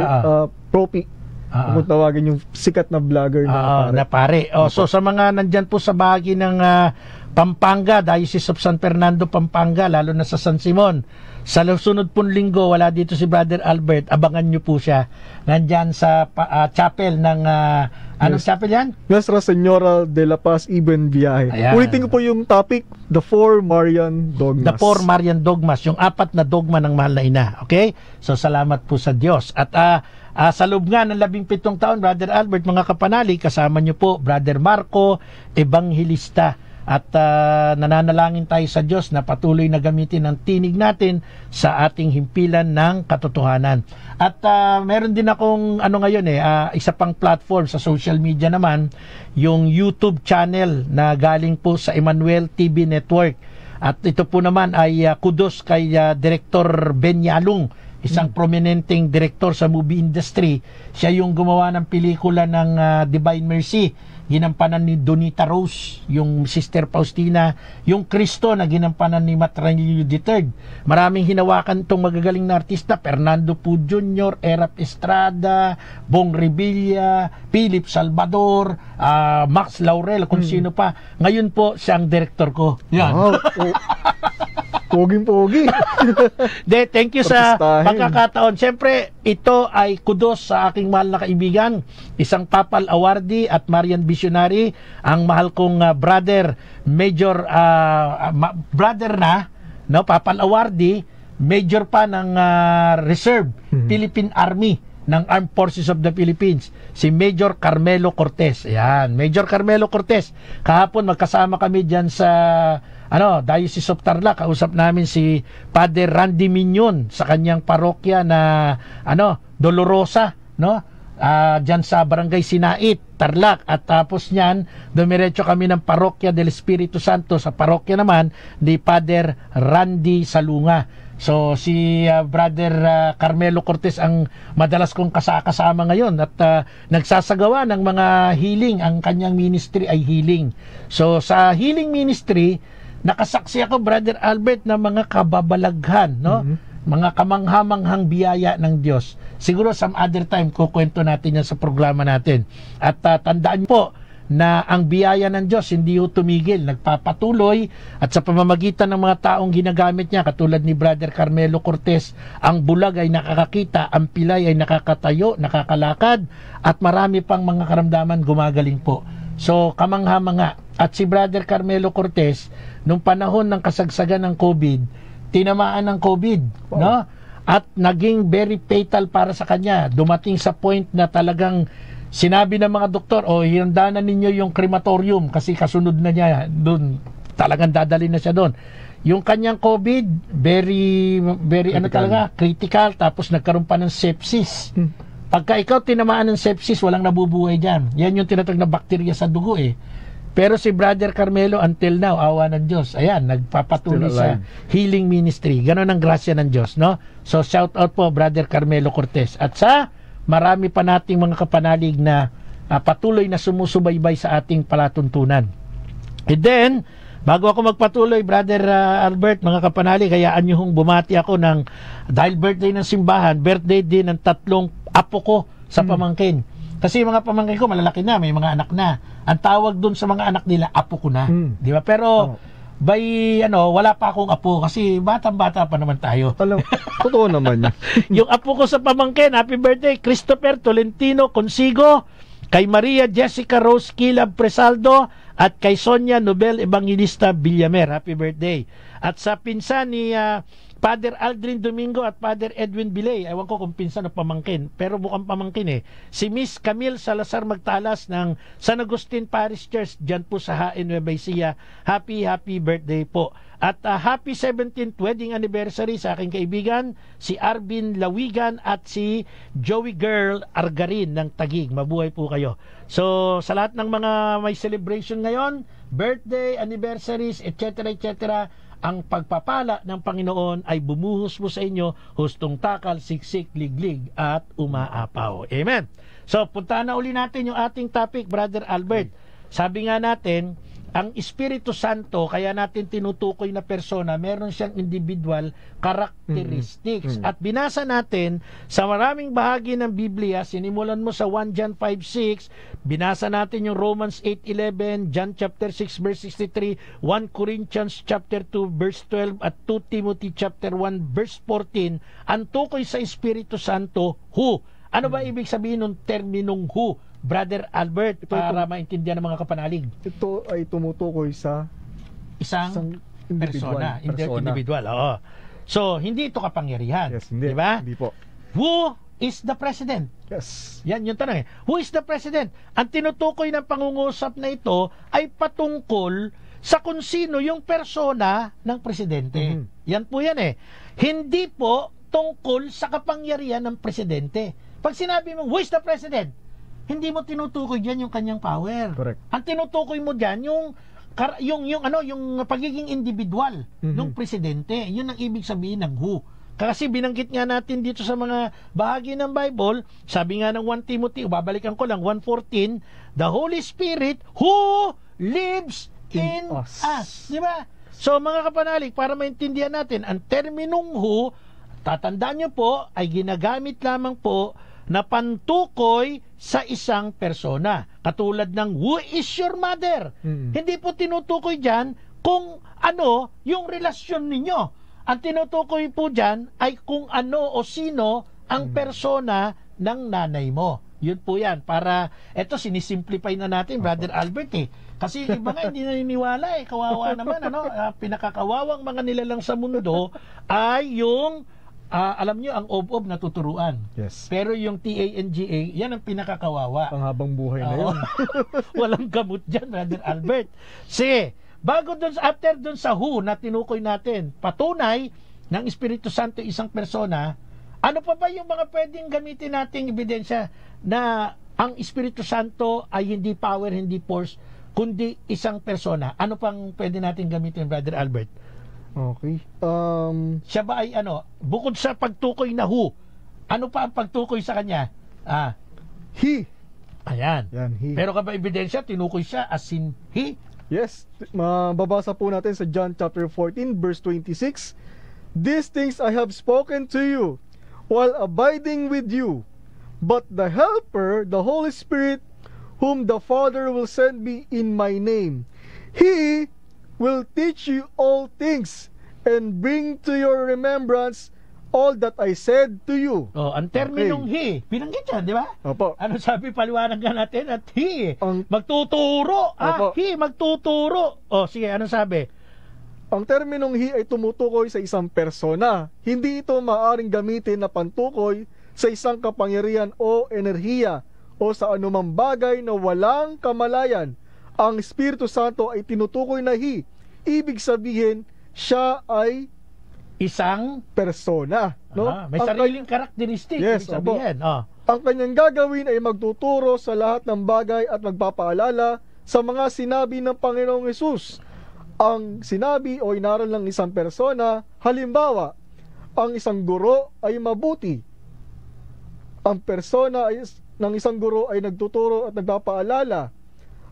Speaker 3: Propi. Kung tawagin yung sikat na vlogger na pare.
Speaker 2: So sa mga nandyan po sa bahagi ng Pampanga, Diocese of San Fernando, Pampanga, lalo na sa San Simon, sa sunod pong linggo, wala dito si Brother Albert, abangan nyo po siya. Nandyan sa chapel ng, anong chapel yan?
Speaker 3: Nuestra Señora de la Paz y Buen Viaje. Ulitin ko po yung topic, The Four Marian Dogmas.
Speaker 2: The Four Marian Dogmas, yung 4 na dogma ng mahal na ina. Okay? So salamat po sa Diyos. At sa loob nga ng 17 taon, Brother Albert, mga kapanalig, kasama nyo po, Brother Marco, Evangelista. At nananalangin tayo sa Diyos na patuloy na gamitin ang tinig natin sa ating himpilan ng katotohanan. At meron din akong ngayon isa pang platform sa social media naman, yung YouTube channel na galing po sa Emmanuel TV Network. At ito po naman ay kudos kay Director Ben Yalong, isang prominenteng director sa movie industry. Siya yung gumawa ng pelikula ng Divine Mercy, ginampanan ni Donita Rose, yung Sister Faustina, yung Cristo na ginampanan ni Matranillo III. Maraming hinawakan itong magagaling na artista, Fernando Pu Jr., Erap Estrada, Bong Revilla, Philip Salvador, Max Laurel, kung sino pa. Ngayon po, siya ang director ko. Yan.
Speaker 3: Poging-pogi.
Speaker 2: Thank you sa pagkakataon. Siyempre, ito ay kudos sa aking mahal na kaibigan, isang Papal Awardee at Marian Visionary, ang mahal kong brother, Major, brother na, no, Papal Awardee, Major pa ng Reserve Philippine Army ng Armed Forces of the Philippines, si Major Carmelo Cortez. Ayan, Major Carmelo Cortez. Kahapon magkasama kami dyan sa Diocese of Tarlac. Kausap namin si Father Randy Mignon sa kanyang parokya na Dolorosa, no? Dyan sa Barangay Sinait, Tarlac. At tapos niyan, dumiretso kami ng Parokya del Espiritu Santo sa parokya naman ni Father Randy Salunga. So si Brother Carmelo Cortez ang madalas kong kasama ngayon at nagsasagawa ng mga healing. Ang kanyang ministry ay healing. So sa healing ministry, nakasaksi ako, Brother Albert, na mga kababalaghan, no? Mga kamanghamanghang biyaya ng Diyos. Siguro some other time kukwento natin yan sa programa natin. At tandaan po na ang biyaya ng Diyos hindi ho tumigil, nagpapatuloy, at sa pamamagitan ng mga taong ginagamit niya katulad ni Brother Carmelo Cortez, ang bulag ay nakakakita, ang pilay ay nakakatayo, nakakalakad, at marami pang mga karamdaman gumagaling po. So kamangha-mangha. At si Brother Carmelo Cortez, nung panahon ng kasagsagan ng COVID, tinamaan ng COVID, no? At naging very fatal para sa kanya. Dumating sa point na talagang sinabi ng mga doktor, hihanda na ninyo yung crematorium kasi kasunod na niya doon. Talagang dadali na siya doon. Yung kanyang COVID, very talaga, critical. Tapos nagkaroon pa ng sepsis. Pagka ikaw tinamaan ng sepsis, walang nabubuhay dyan. Yan yung tinatawag na bakterya sa dugo Pero si Brother Carmelo, until now, awa ng Diyos, ayan, nagpapatuloy sa healing ministry. Ganon ang grasya ng Diyos, no? So, shout out po, Brother Carmelo Cortez. At sa marami pa nating mga kapanalig na patuloy na sumusubaybay sa ating palatuntunan. And then, bago ako magpatuloy, Brother Albert, mga kapanalig, hayaan nyo hong bumati ako ng, dahil birthday ng simbahan, birthday din ng 3 apo ko sa pamangkin. Kasi mga pamangkin ko malalaki na, may mga anak na. Ang tawag dun sa mga anak nila, apo ko na. Di ba? Pero wala pa akong apo kasi batang-bata pa naman tayo.
Speaker 3: Alam, totoo naman yan.
Speaker 2: Yung apo ko sa pamangkin, happy birthday, Christopher Tolentino Consigo, kay Maria Jessica Rose Kilab Presaldo, at kay Sonia Nobel Evangelista Villamer. Happy birthday. At sa pinsan ni Father Aldrin Domingo at Father Edwin Bilay, ewan ko kung pinsan o pamangkin, pero mukhang pamangkin si Miss Camille Salazar Magtalas ng San Agustin Parish Church dyan po sa Hain, Nueva Ecija. Happy birthday po. At happy 17th wedding anniversary sa aking kaibigan si Arvin Lawigan at si Joey Girl Argarin ng Taguig. Mabuhay po kayo. So sa lahat ng mga may celebration ngayon, birthday, anniversaries, etc. ang pagpapala ng Panginoon ay bumuhos mo sa inyo, hustong takal, siksik, liglig at umaapaw. Amen. So puntahan na uli natin yung ating topic, Brother Albert. Sabi nga natin, ang Espiritu Santo, kaya natin tinutukoy na persona, meron siyang individual characteristics. At binasa natin sa maraming bahagi ng Biblia, sinimulan mo sa 1 John 5:6, binasa natin yung Romans 8:11, John chapter 6 verse 63, 1 Corinthians chapter 2 verse 12 at 2 Timothy chapter 1 verse 14. Ang tukoy sa Espiritu Santo, who? Ano ba ibig sabihin ng terminong who, Brother Albert, para maintindihan ng mga kapanalig?
Speaker 3: Ito ay tumutukoy sa
Speaker 2: isang persona. Individual. Oo. So, hindi ito kapangyarihan.
Speaker 3: Yes, hindi.
Speaker 2: Diba?
Speaker 3: Hindi po.
Speaker 2: Who is the president?
Speaker 3: Yes.
Speaker 2: Yan yung tanong. Who is the president? Ang tinutukoy ng pangungusap na ito ay patungkol sa kung sino yung persona ng presidente. Yan po yan Hindi po tungkol sa kapangyarihan ng presidente. Pag sinabi mo, who is the president? Hindi mo tinutukoy diyan yung kanyang power.
Speaker 3: Correct.
Speaker 2: Ang tinutukoy mo diyan yung pagiging individual ng presidente. Yun ang ibig sabihin ng who. Kasi binanggit nga natin dito sa mga bahagi ng Bible, sabi nga ng 1 Timothy, babalikan ko lang 1:14, the Holy Spirit who lives in us. Di ba? So mga kapanalig, para maintindihan natin, ang terminong who, tatandaan nyo po, ay ginagamit lamang po na pantukoy sa isang persona. Katulad ng who is your mother? Hindi po tinutukoy dyan kung ano yung relasyon ninyo. Ang tinutukoy po dyan ay kung ano o sino ang persona ng nanay mo. Yun po yan. Para, eto sinisimplify na natin, Brother Albert Kasi iba nga hindi naniniwala kawawa naman, pinakakawawang mga nilalang sa mundo ay yung alam nyo, ang ob-ob natuturuan.
Speaker 3: Yes.
Speaker 2: Pero yung TANGA, yan ang pinakakawawa.
Speaker 3: Ang habang buhay na yun.
Speaker 2: Walang gamot dyan, Brother Albert. Sige, after dun sa who na tinukoy natin, patunay ng Espiritu Santo isang persona, ano pa ba yung mga pwedeng gamitin nating ebidensya na ang Espiritu Santo ay hindi power, hindi force, kundi isang persona? Ano pang pwede natin gamitin, Brother Albert?
Speaker 3: Okay.
Speaker 2: Siya ba ay bukod sa pagtukoy na who, ano pa ang pagtukoy sa kanya?
Speaker 3: He.
Speaker 2: Ayan.
Speaker 3: Yan, he.
Speaker 2: Pero kaba ebidensya, tinukoy siya as in he?
Speaker 3: Yes. Mababasa po natin sa John chapter 14 verse 26. These things I have spoken to you while abiding with you. But the Helper, the Holy Spirit, whom the Father will send me in my name, He will teach you all things and bring to your remembrance all that I said to you.
Speaker 2: Ang terminong he, binanggit yan, di ba?
Speaker 3: Opo.
Speaker 2: Ano sabi, paliwanag nga natin at he,
Speaker 3: Ang
Speaker 2: magtuturo.
Speaker 3: Opo.
Speaker 2: He, magtuturo. Sige, ano sabi?
Speaker 3: Ang terminong he ay tumutukoy sa isang persona. Hindi ito maaaring gamitin na pantukoy sa isang kapangyarihan o enerhiya o sa anumang bagay na walang kamalayan. Ang Espiritu Santo ay tinutukoy na he. Ibig sabihin, siya ay
Speaker 2: Isang
Speaker 3: persona. No?
Speaker 2: may sariling karakteristik.
Speaker 3: Yes,
Speaker 2: ibig sabihin.
Speaker 3: Ang kanyang gagawin ay magtuturo sa lahat ng bagay at magpapaalala sa mga sinabi ng Panginoong Hesus. Ang sinabi o inaral ng isang persona, halimbawa, ang isang guro ay mabuti. Ang persona ng isang guro ay nagtuturo at nagpapaalala.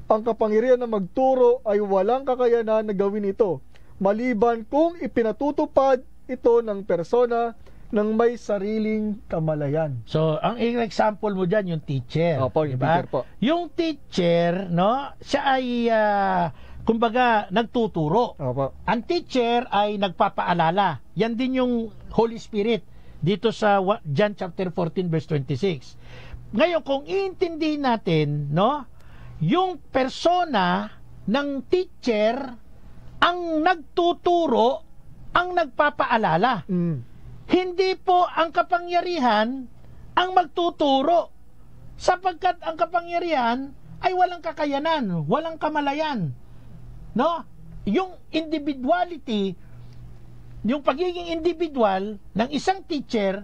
Speaker 3: Ang kapangyarihan na magturo ay walang kakayanan na gawin ito, maliban kung ipinatutupad ito ng persona ng may sariling kamalayan.
Speaker 2: So, ang example mo dyan, yung teacher.
Speaker 3: Opo, yung
Speaker 2: diba?
Speaker 3: teacher po.
Speaker 2: Yung teacher, siya ay, kumbaga, nagtuturo.
Speaker 3: Opo.
Speaker 2: Ang teacher ay nagpapaalala. Yan din yung Holy Spirit dito sa John chapter 14 verse 26. Ngayon, kung iintindihin natin, yung persona ng teacher ang nagtuturo ang nagpapaalala. Hindi po ang kapangyarihan ang magtuturo, sapagkat ang kapangyarihan ay walang kakayanan, walang kamalayan. No? Yung individuality, yung pagiging individual ng isang teacher,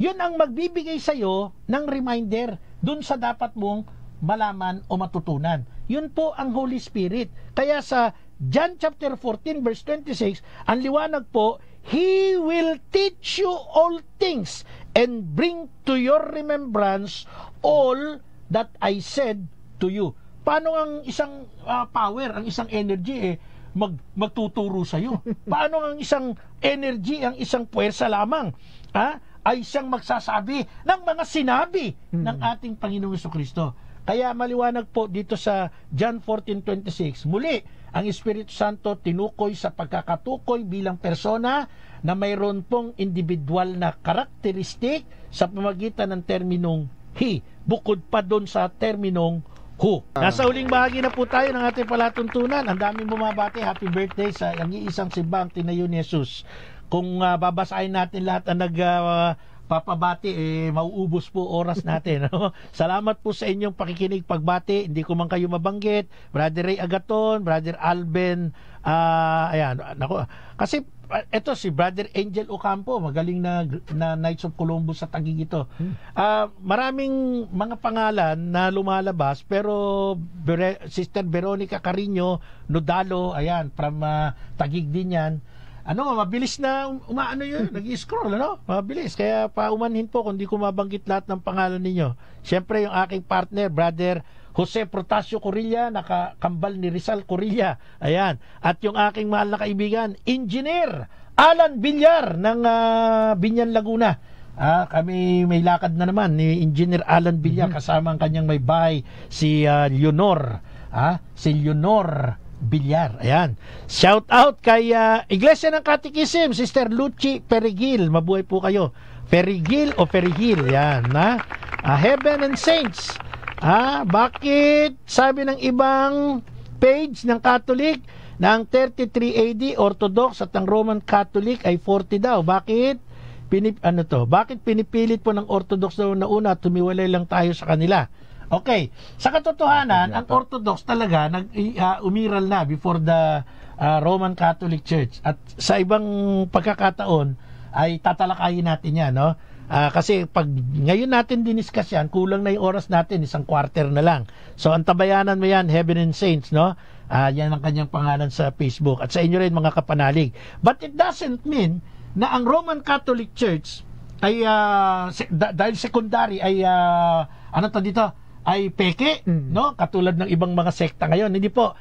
Speaker 2: yun ang magbibigay sa'yo ng reminder dun sa dapat mong malaman o matutunan. Yun po ang Holy Spirit. Kaya sa John chapter 14 verse 26, ang liwanag po, He will teach you all things and bring to your remembrance all that I said to you. Paano ang isang power, ang isang energy magtuturo sa iyo? Paano ang isang energy, ang isang puwersa lamang ay siyang magsasabi ng mga sinabi ng ating Panginoong Jesucristo? Kaya maliwanag po dito sa John 14:26, muli, ang Espiritu Santo tinukoy sa pagkakatukoy bilang persona na mayroon pong individual na karakteristik sa pamagitan ng terminong He, bukod pa doon sa terminong Who. Nasa huling bahagi na po tayo ng ating palatuntunan. Ang daming bumabati, happy birthday sa iisang simbang tinayo ni Jesus. Kung babasahin natin lahat ang papabati, mauubos po oras natin. No? Salamat po sa inyong pakikinig, pagbati. Hindi ko man kayo mabanggit. Brother Ray Agaton, Brother Alben, ayan. Nako, kasi eto si Brother Angel Ocampo, magaling na Knights of Columbus sa Taguig ito. Maraming mga pangalan na lumalabas, pero Sister Veronica Carino Nodalo, ayan, from Taguig din yan. Mabilis na umaano yun, nag-i-scroll, mabilis. Kaya paumanhin po kung di ko mabanggit lahat ng pangalan ninyo. Siyempre, yung aking partner, Brother Jose Protasio Corilla, nakakambal ni Rizal Corilla. Ayan. At yung aking mahal na kaibigan, Engineer Alan Villar ng Binyan, Laguna. Kami may lakad na naman ni Engineer Alan Villar, kasama ang kanyang may bahay, si Leonor. Si Leonor Villar. Ayan. Shout out kay Iglesia ng Katikisim, Sister Lucy Perigil. Mabuhay po kayo. Perigil o Perigil. Yan. Heaven and Saints. Bakit sabi ng ibang page ng Catholic na ang 33 AD Orthodox at ang Roman Catholic ay 40 daw? Bakit? Bakit pinipilit po ng Orthodox daw na una, tumiwalay lang tayo sa kanila? Okay, sa katotohanan, ang Orthodox talaga umiral na before the Roman Catholic Church. At sa ibang pagkakataon ay tatalakayin natin yan, no? Kasi pag ngayon natin diniscuss yan, kulang na yung oras natin, isang quarter na lang. So ang tabayanan mo yan, Heaven and Saints, no? Yan ang kanyang pangalan sa Facebook. At sa inyo rin, mga kapanalig. But it doesn't mean na ang Roman Catholic Church ay dahil secondary ay ay peke, no? Katulad ng ibang mga sekta ngayon. Hindi po.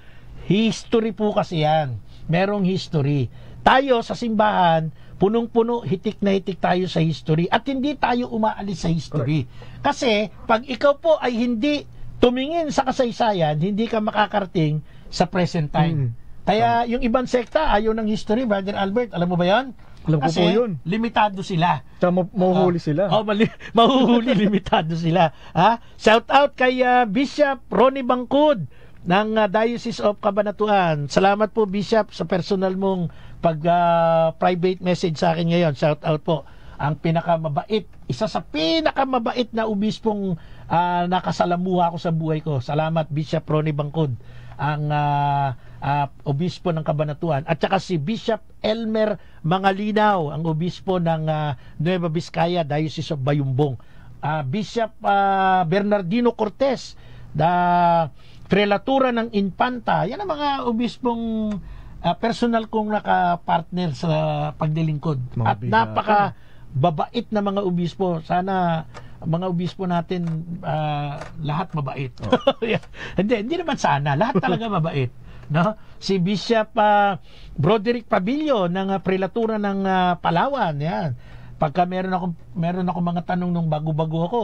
Speaker 2: History po kasi yan. Merong history. Tayo sa simbahan, punong-puno, hitik na hitik tayo sa history at hindi tayo umaalis sa history. Kasi pag ikaw po ay hindi tumingin sa kasaysayan, hindi ka makakarating sa present time. Kaya yung ibang sekta ayaw ng history, Brother Albert, alam mo ba yan?
Speaker 3: Alam ko po yun.
Speaker 2: Limitado sila.
Speaker 3: Mahuhuli sila.
Speaker 2: Mahuhuli, limitado sila. Shout out kay Bishop Ronnie Bangkod ng Diocese of Cabanatuan. Salamat po, Bishop, sa personal mong private message sa akin ngayon. Shout out po. Ang pinakamabait, isa sa pinakamabait na obispong nakasalamuha ko sa buhay ko. Salamat, Bishop Ronnie Bangkod, ang obispo ng Cabanatuan, at saka si Bishop Elmer Mangalinaw, ang obispo ng Nueva Vizcaya, Diocese of Bayumbong. Bishop Bernardino Cortez, prelatura ng Infanta. Yan ang mga obispong personal kong nakapartner sa pagdilingkod. At napaka babait na mga obispo. Sana mga obispo natin lahat mabait. Hindi naman sana, lahat talaga mabait, no? Si Bishop Broderick Pabilio ng prelatura ng Palawan, yan. Pagka meron ako mga tanong nung bago-bago ako,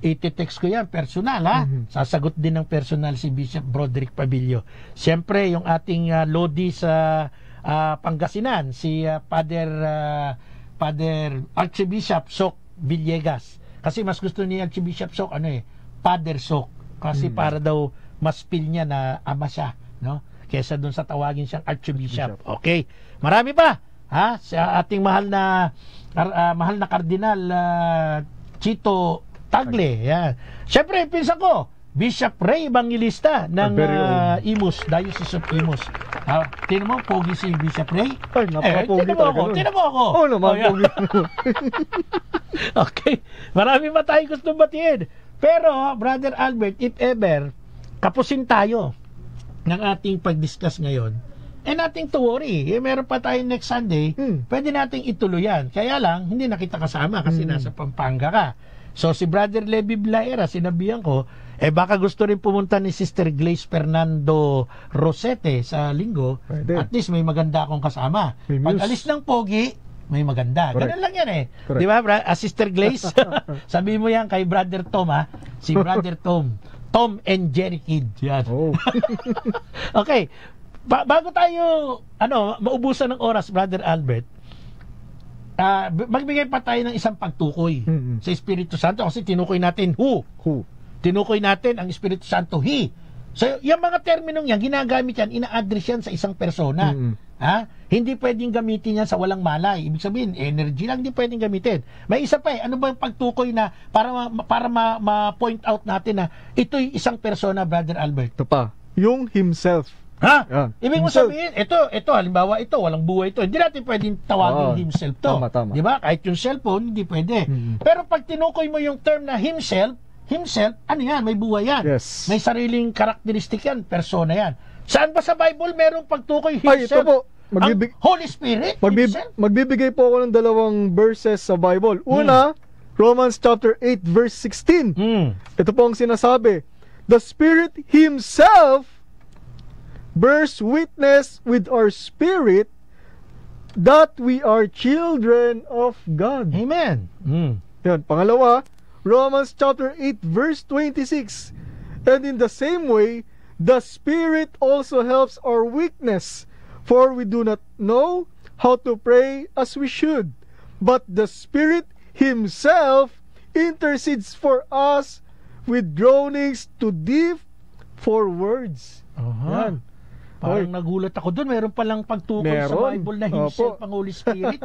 Speaker 2: iti-text ko yan personal, sasagot din ng personal si Bishop Broderick Pabilio. Siyempre yung ating Lodi sa Pangasinan, si Father Archbishop Sok Villegas. Kasi mas gusto ni Archbishop Sok Father Sok, kasi para daw mas feel niya na ama siya, no? Kesa doon sa tawagin siyang Archbishop. Okay. Marami pa. sa ating mahal na Kardinal Chito Tagle. Yan. Siyempre, pinsan ko, Bishop Ray Evangelista ng Imus, Diocese of Imus. Tinan mo, pogi si Bishop Ray?
Speaker 3: Ay, napaka-pogi talaga.
Speaker 2: Tinan mo ako.
Speaker 3: Oo naman, pogi.
Speaker 2: Okay. Marami pa tayong gusto batiin. Pero, Brother Albert, if ever, kapusin tayo ng ating pag-discuss ngayon, nothing to worry. Meron pa tayo next Sunday, pwede nating ituloy yan. Kaya lang, hindi na kita kasama kasi nasa Pampanga ka. So, si Brother Levi Blaera, sinabihan ko, baka gusto rin pumunta ni Sister Glaze Fernando Rosete sa linggo.
Speaker 3: Pwede.
Speaker 2: At least may maganda akong kasama. Pag alis ng pogi, may maganda. Ganun lang yan Di ba, Sister Glaze? Sabi mo yan kay Brother Tom, si Brother Tom. Tom and Jerry Kid. Yan.
Speaker 3: Oh.
Speaker 2: Okay. Bago tayo maubusan ng oras, Brother Albert, magbigay pa tayo ng isang pagtukoy sa Espiritu Santo kasi tinukoy natin who. Tinukoy natin ang Espiritu Santo, He. So, yung mga terminong yan, ginagamit yan, ina-address yan sa isang persona. Hindi pwedeng gamitin yan sa walang malay. Ibig sabihin, energy lang, hindi pwedeng gamitin. May isa pa ano ba yung pagtukoy na para ma-point out natin na ito'y isang persona, Brother Albert?
Speaker 3: Ito pa, yung himself.
Speaker 2: Yan. Ibig mo sabihin, ito, halimbawa ito, walang buhay ito. Hindi natin pwedeng tawagin himself to.
Speaker 3: Tama.
Speaker 2: Di ba? Kahit yung cellphone, hindi pwede. Pero pag tinukoy mo yung term na himself, ano yan? May buhay yan.
Speaker 3: Yes.
Speaker 2: May sariling karakteristik yan, persona yan. Saan ba sa Bible merong pagtukoy himself?
Speaker 3: Ay, ito po.
Speaker 2: Ang Holy Spirit?
Speaker 3: Magbibigay po ako ng dalawang verses sa Bible. Una, Romans chapter 8 verse 16. Ito po ang sinasabi. The Spirit Himself bears witness with our spirit that we are children of God.
Speaker 2: Amen.
Speaker 3: Yan. Pangalawa, Romans chapter 8 verse 26. And in the same way, the Spirit also helps our weakness, for we do not know how to pray as we should. But the Spirit Himself intercedes for us with groanings too deep for words. Yan.
Speaker 2: Parang nagulat ako doon. Meron palang pagtukoy sa Bible na himself ang Holy Spirit,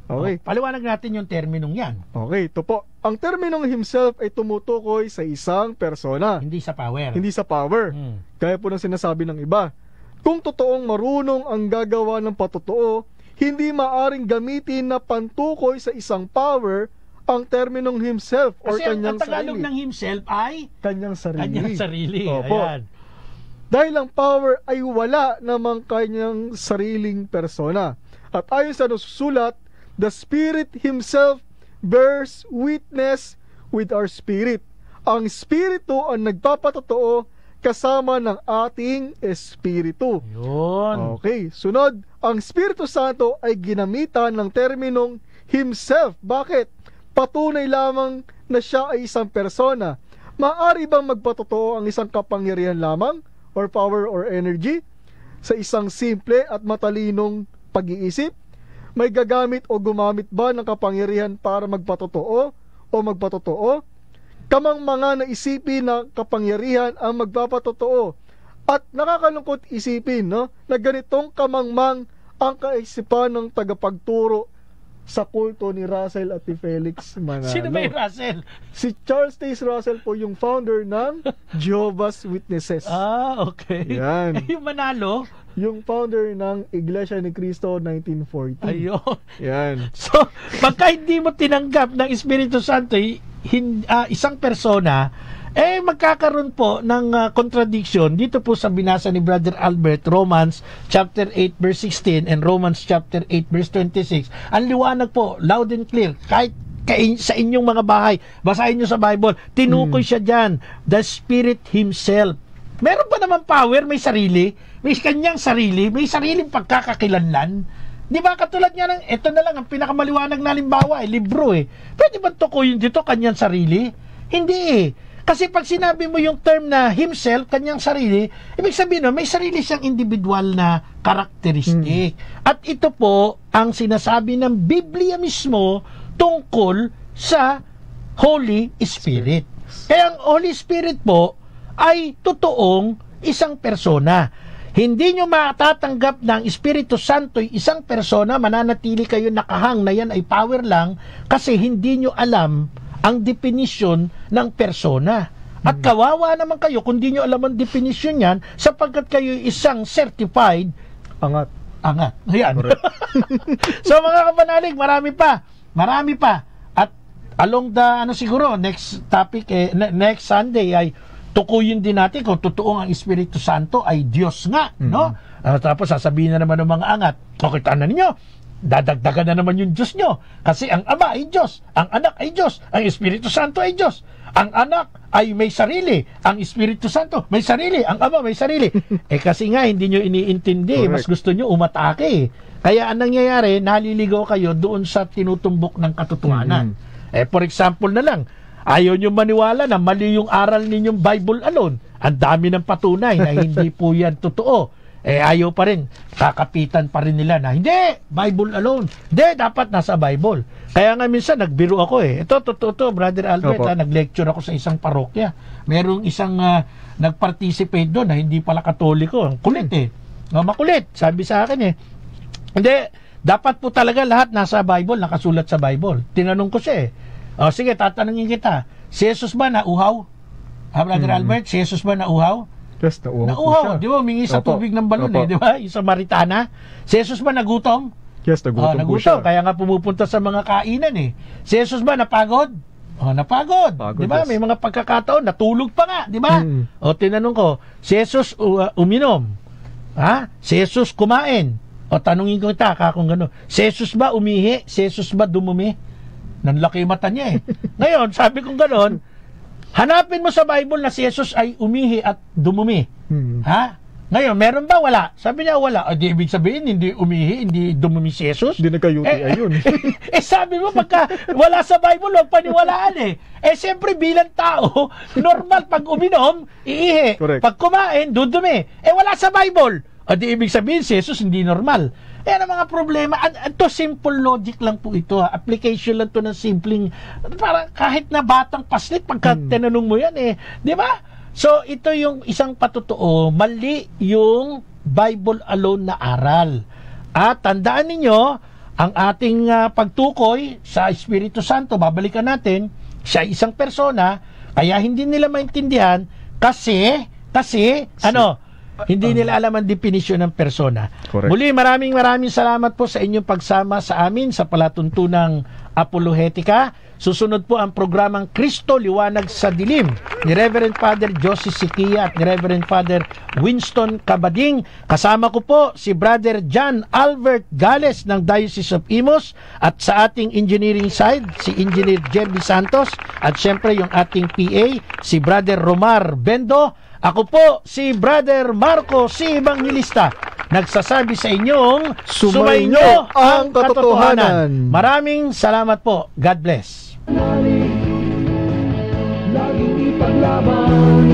Speaker 3: Okay.
Speaker 2: Paliwanag natin yung terminong yan.
Speaker 3: Okay, ito po. Ang terminong himself ay tumutukoy sa isang persona.
Speaker 2: Hindi sa power.
Speaker 3: Hindi sa power. Kaya po ng sinasabi ng iba. Kung totoong marunong ang gagawa ng patotoo, hindi maaring gamitin na pantukoy sa isang power ang terminong himself or
Speaker 2: kasi
Speaker 3: kanyang
Speaker 2: sarili. Kasi ang Tagalog
Speaker 3: sarili.
Speaker 2: ng himself ay
Speaker 3: Kanyang sarili.
Speaker 2: Kanyang sarili.
Speaker 3: Opo.
Speaker 2: Ayan.
Speaker 3: Dahil ang power ay wala namang kanyang sariling persona. At ayon sa nasusulat, the Spirit Himself bears witness with our spirit. Ang Espiritu ang nagpapatotoo kasama ng ating Espiritu.
Speaker 2: Yun.
Speaker 3: Okay, sunod. Ang Espiritu Santo ay ginamitan ng terminong Himself. Bakit? Patunay lamang na siya ay isang persona. Maaari bang magpatotoo ang isang kapangyarihan lamang or power or energy sa isang simple at matalinong pag-iisip? May gagamit o gumamit ba ng kapangyarihan para magpatotoo o magpatotoo? Kamang mga naisipin na kapangyarihan ang magpapatotoo. At nakakalungkot isipin na ganitong kamangmang ang kaisipan ng tagapagturo sa kulto ni Russell at ni Felix Manalo.
Speaker 2: Sino ba yung Russell?
Speaker 3: Si Charles Taze Russell po yung founder ng Jehovah's Witnesses.
Speaker 2: Okay.
Speaker 3: Yan.
Speaker 2: Yung Manalo?
Speaker 3: Yung founder ng Iglesia ni Cristo 1940.
Speaker 2: Ayun.
Speaker 3: Yan.
Speaker 2: So, pagka hindi mo tinanggap ng Espiritu Santo isang persona, magkakaroon po ng contradiction dito po sa binasa ni Brother Albert, Romans chapter 8 verse 16 and Romans chapter 8 verse 26. Ang liwanag po, loud and clear, kahit sa inyong mga bahay, basahin nyo sa Bible, tinukoy siya dyan, the Spirit Himself. Meron pa naman power, may sarili, may kanyang sarili, may sariling pagkakakilanlan. Di ba katulad nga ng, ito na lang ang pinakamaliwanag na halimbawa, libro Pwede ba tukoyin dito kanyang sarili? Hindi Kasi pag sinabi mo yung term na himself, kanyang sarili, ibig sabihin may sarili siyang individual na karakteristik. At ito po ang sinasabi ng Biblia mismo tungkol sa Holy Spirit. Kaya ang Holy Spirit po ay totoong isang persona. hindi nyo matatanggap na ang Espiritu Santo ay isang persona, mananatili kayo nakahang na yan ay power lang kasi hindi nyo alam ang definition ng persona. At kawawa naman kayo kung di nyo alam ang definition yan sapagkat kayo isang certified
Speaker 3: Angat.
Speaker 2: Ayan. So mga kapanalig, marami pa. At along the siguro next topic next Sunday ay tukuyin din natin kung totoo ang Espiritu Santo ay Diyos nga, no? Tapos sasabihin na naman ng mga angat, okay, tanan ninyo, dadagdagan na naman yung Diyos nyo. Kasi ang Ama ay Diyos, ang Anak ay Diyos, ang Espiritu Santo ay Diyos. Ang Anak ay may sarili, ang Espiritu Santo may sarili, ang Ama may sarili. Kasi nga, hindi nyo iniintindi, mas gusto nyo umatake. Kaya ang nangyayari, naliligaw kayo doon sa tinutumbok ng katotohanan. For example na lang, ayaw nyo maniwala na mali yung aral ninyong Bible alone. Ang dami ng patunay na hindi po yan totoo. Ayaw pa rin. Kakapitan pa rin nila na, hindi, Bible alone. Hindi, dapat nasa Bible. Kaya nga minsan, nagbiro ako Ito, totoo, Brother Albert, nag-lecture ako sa isang parokya. Merong isang nag-participate doon na hindi pala Katoliko. Ang kulit makulit. Sabi sa akin hindi, dapat po talaga lahat nasa Bible, nakasulat sa Bible. Tinanong ko siya sige, tatanungin kita. Si Jesus ba nauhaw? Brother Albert, si Jesus ba nauhaw?
Speaker 3: Yes,
Speaker 2: nauhaw, di ba? Humingi sa tubig ng balon di ba? Yung Samaritana. Si Jesus ba nagutom?
Speaker 3: Yes, nagutom po siya.
Speaker 2: Kaya nga pumupunta sa mga kainan Si Jesus ba napagod? Napagod. Di ba? May mga pagkakataon, natulog pa nga, di ba? Tinanong ko, si Jesus uminom? Si Jesus kumain? Tanungin ko kita, kung gano'n. Si Jesus ba umihi? Si Jesus ba dumumi? Nanlaki mata niya Ngayon, sabi kong gano'n, hanapin mo sa Bible na si Jesus ay umihi at dumumi. Ngayon, meron ba? Wala. Sabi niya, wala. Di ibig sabihin, hindi umihi, hindi dumumi si Jesus.
Speaker 3: Hindi nagka-UTI yun.
Speaker 2: Sabi mo, pagka wala sa Bible, huwag paniwalaan siyempre, bilang tao, normal pag uminom, iihi.
Speaker 3: Correct.
Speaker 2: Pag kumain, dudumi. Wala sa Bible. Di ibig sabihin, si Jesus hindi normal. Yan ang mga problema. Ito, simple logic lang po ito. Application lang to ng simpleng, para kahit na batang paslit, pagka tinanong mo yan di ba? So, ito yung isang patotoo, mali yung Bible alone na aral. At tandaan ninyo, ang ating pagtukoy sa Espiritu Santo, babalikan natin, siya isang persona, kaya hindi nila maintindihan, kasi, hindi nila alam ang definisyon ng persona.
Speaker 3: Correct.
Speaker 2: Muli, maraming salamat po sa inyong pagsama sa amin sa palatuntunang Apolohetika. Susunod po ang programang Kristo Liwanag sa Dilim ni Reverend Father Josie Siquia at ni Reverend Father Winston Cabading. Kasama ko po si Brother John Albert Gales ng Diocese of Imus at sa ating engineering side, si Engineer Jerby Santos at syempre yung ating PA, si Brother Romar Bendo. Ako po si Brother Marco C. Evangelista, nagsasabi sa inyong sumainyo ang katotohanan. Maraming salamat po. God bless. Laging ipaglaban